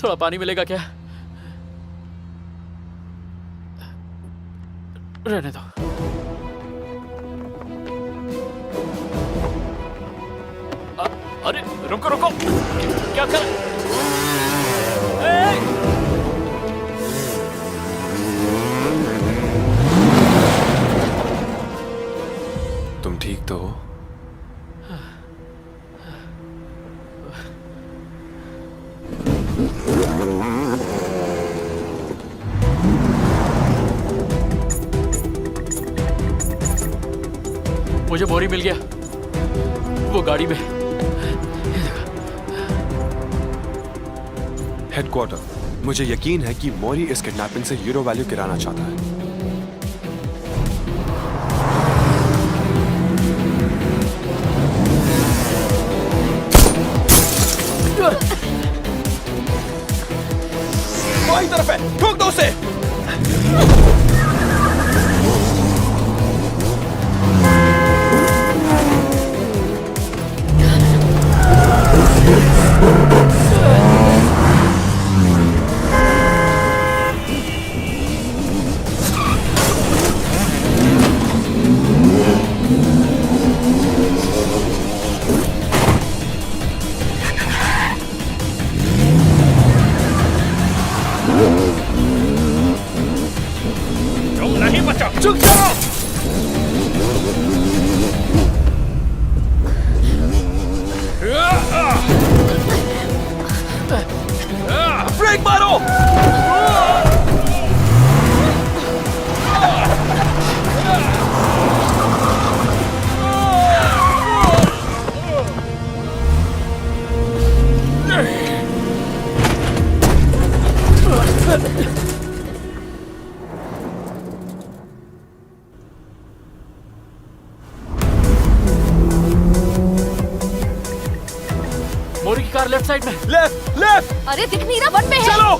थोड़ा पानी मिलेगा क्या? रहने दो। अरे रुको रुको, क्या कर? तुम ठीक तो हो? मुझे बोरी मिल गया, वो गाड़ी में। हेडक्वार्टर, मुझे यकीन है कि मौरी इस किडनैपिंग से यूरो वैल्यू गिराना चाहता है। बाईं तरफ है, ठोक दो उसे। तुम नहीं बचा। चुप जाओ। ब्रेक मारो। मोरी की कार लेफ्ट साइड में। Left left. अरे दिख नहीं रहा, वन में है। चलो।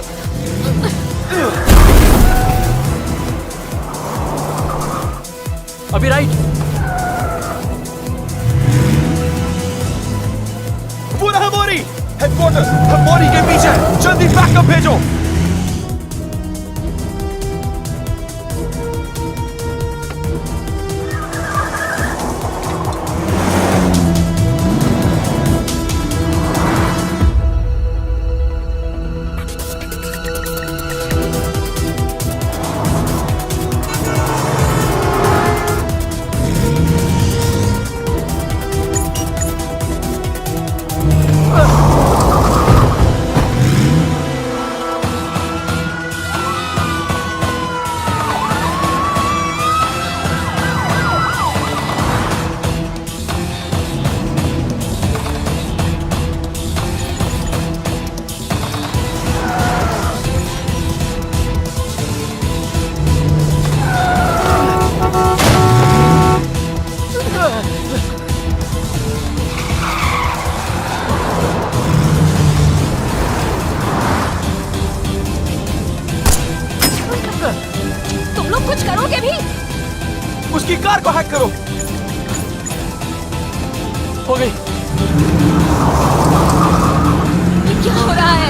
अभी राइट। पूरा है मोरी। हेडक्वार्टर, हम मोरी के पीछे हैं। जल्दी बैकअप भेजो। तुम लोग कुछ करोगे भी? उसकी कार को हैक करो। हो गई। ये क्या हो रहा है?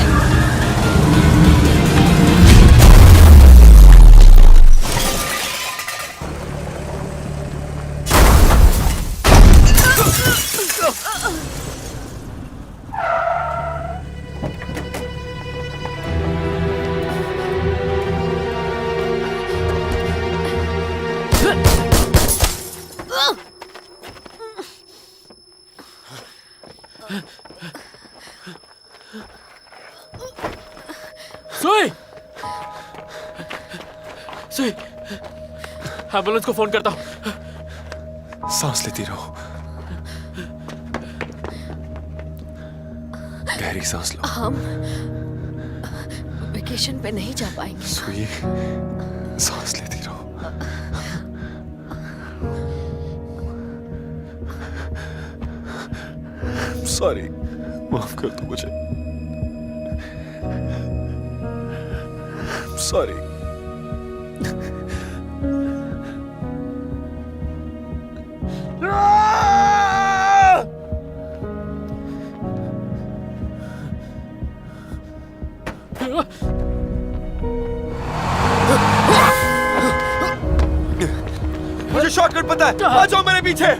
सुई, सुई, एम्बुलेंस को फोन करता हूँ। सांस लेती रहो, गहरी सांस लो। हम वेकेशन पे नहीं जा पाएंगे। सुई, सांस लेती रहो। सॉरी, माफ कर दो मुझे। सॉरी। मुझे शॉर्टकट पता है, आ जाओ मेरे पीछे।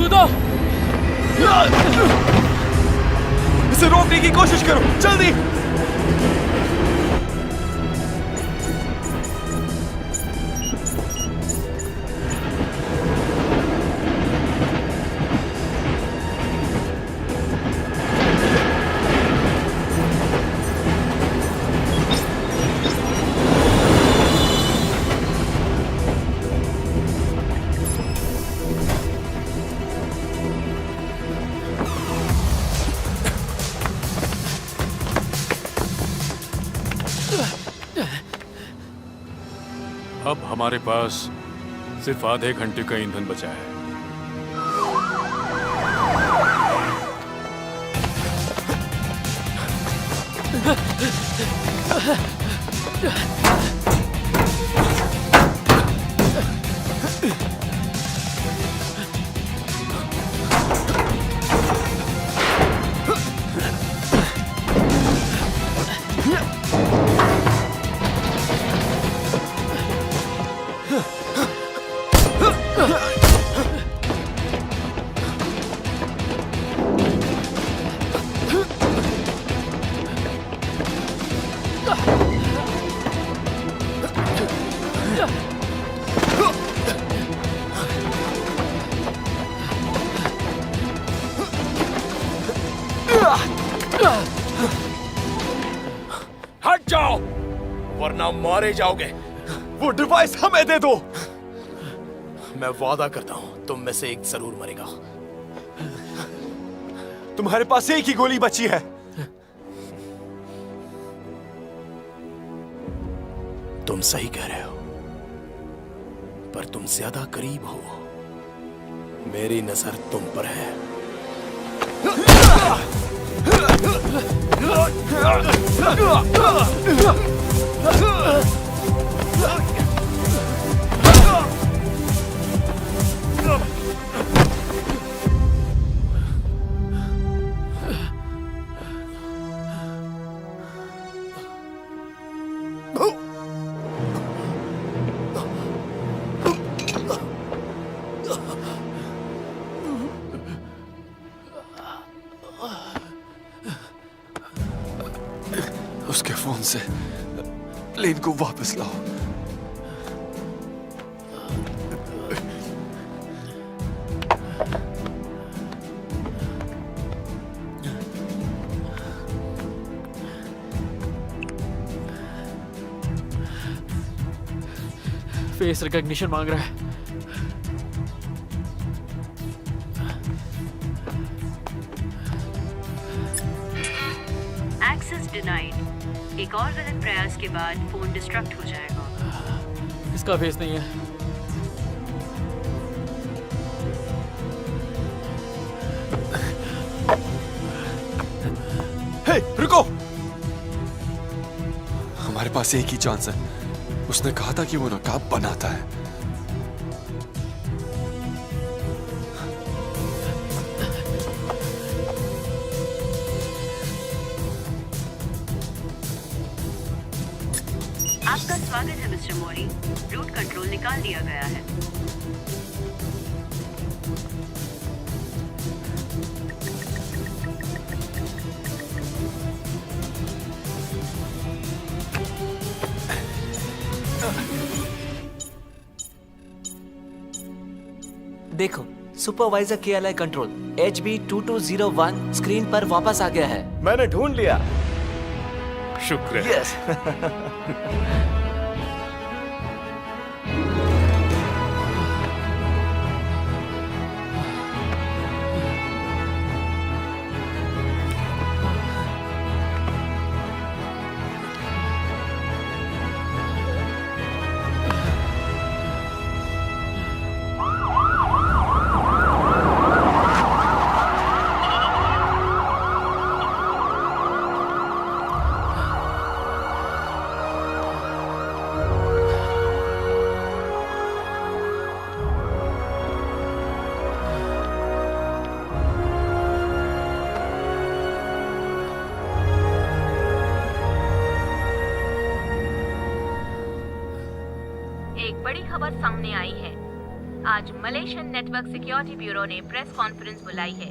कूदो! इसे रोकने की कोशिश करो, जल्दी। अब हमारे पास सिर्फ आधे घंटे का ईंधन बचा है। हट जाओ, वरना मारे जाओगे। वो डिवाइस हमें दे दो। मैं वादा करता हूं तुम में से एक जरूर मरेगा। तुम्हारे पास एक ही गोली बची है। तुम सही कह रहे हो, पर तुम ज्यादा करीब हो। मेरी नजर तुम पर है। उसके फोन से लेन को वापस लाओ। फेस रिकॉग्निशन मांग रहा है। Access denied. एक और गलत प्रयास के बाद फोन डिस्ट्रक्ट हो जाएगा। इसका फेस नहीं है। हे, रुको! हमारे पास एक ही चांस है। उसने कहा था कि वो नकाब बनाता है। आपका स्वागत है मिस्टर मोरी। रूट कंट्रोल निकाल दिया गया है। देखो, supervisor KLI control HB2201 screen पर वापस आ गया है। मैंने ढूंढ लिया। शुक्र है। यस। एक बड़ी खबर सामने आई है। आज मलेशियन नेटवर्क सिक्योरिटी ब्यूरो ने प्रेस कॉन्फ्रेंस बुलाई है,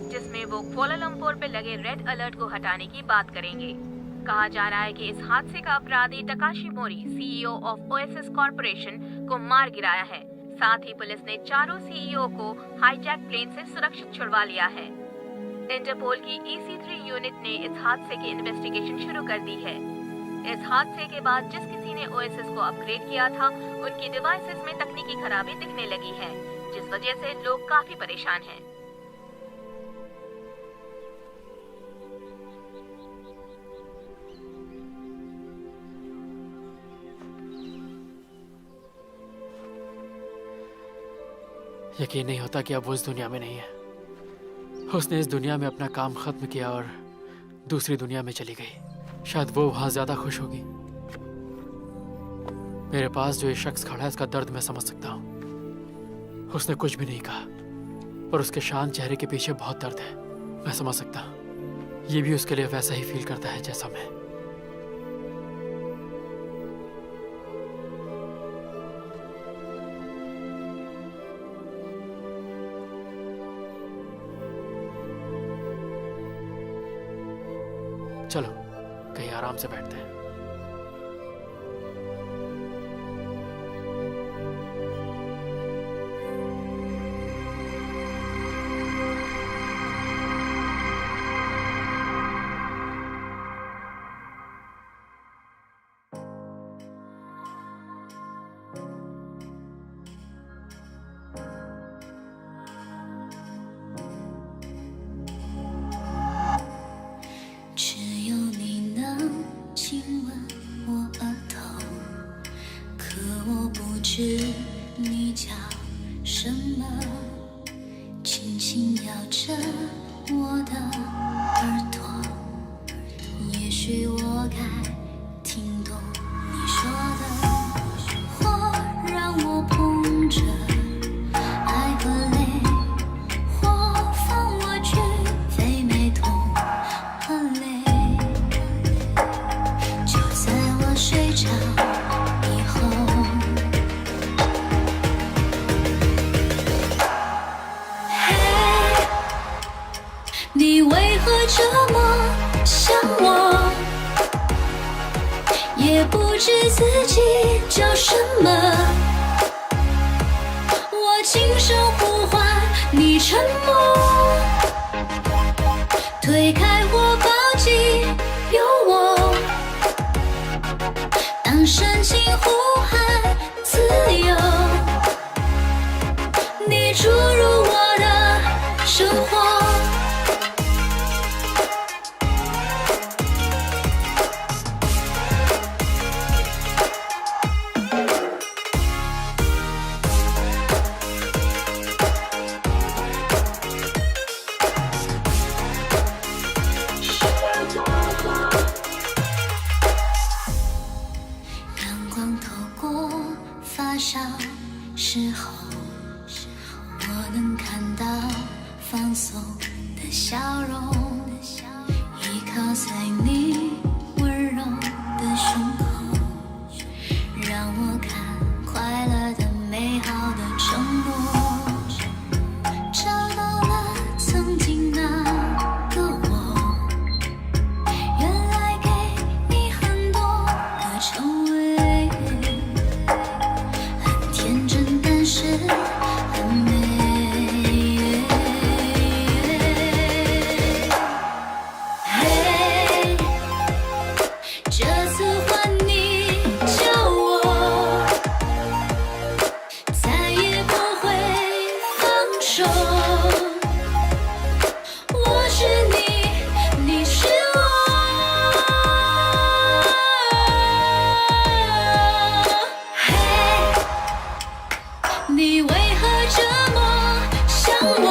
जिसमें वो कुआलालंपुर पे लगे रेड अलर्ट को हटाने की बात करेंगे। कहा जा रहा है कि इस हादसे का अपराधी Takeshi Mori, CEO of oasis corporation, को मार गिराया है। साथ ही पुलिस ने चारों सीईओ को हाईजैक प्लेन से सुरक्षित छुड़वा लिया है। इंटरपोल की EC3 यूनिट ने इस हादसे की इन्वेस्टिगेशन शुरू कर दी है। इस हादसे के बाद जिस किसी ने ओएसिस को अपग्रेड किया था, उनकी डिवाइसेस में तकनीकी खराबी दिखने लगी है, जिस वजह से लोग काफी परेशान हैं। यकीन नहीं होता कि अब वो इस दुनिया में नहीं है। उसने इस दुनिया में अपना काम खत्म किया और दूसरी दुनिया में चली गई। शायद वो वहां ज्यादा खुश होगी। मेरे पास जो ये शख्स खड़ा है, इसका दर्द मैं समझ सकता हूँ। उसने कुछ भी नहीं कहा, पर उसके शांत चेहरे के पीछे बहुत दर्द है। मैं समझ सकता हूँ। ये भी उसके लिए वैसा ही फील करता है जैसा मैं। चलो कहीं आराम से बैठते हैं।你叫什么？轻轻摇着我的耳朵，也许我该听懂你说的。或让我碰着爱和泪，或放我去飞没痛和泪，就在我睡着以后。你为何这么想我？也不知自己叫什么。我轻声呼唤你沉默，推开我抱紧有我。当深情呼喊自由，你注入我的生活。时候，我能看到放松的笑容，依靠在你温柔的胸口，让我看快乐的美好的承诺，找到了曾经那个我，原来给你很多的称谓，很天真。是很美，嘿，这次换你叫我，再也不会放手。我是你，你是我，嘿。你为何这么想我？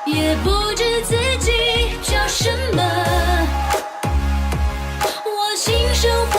也不知自己叫什么。我轻声呼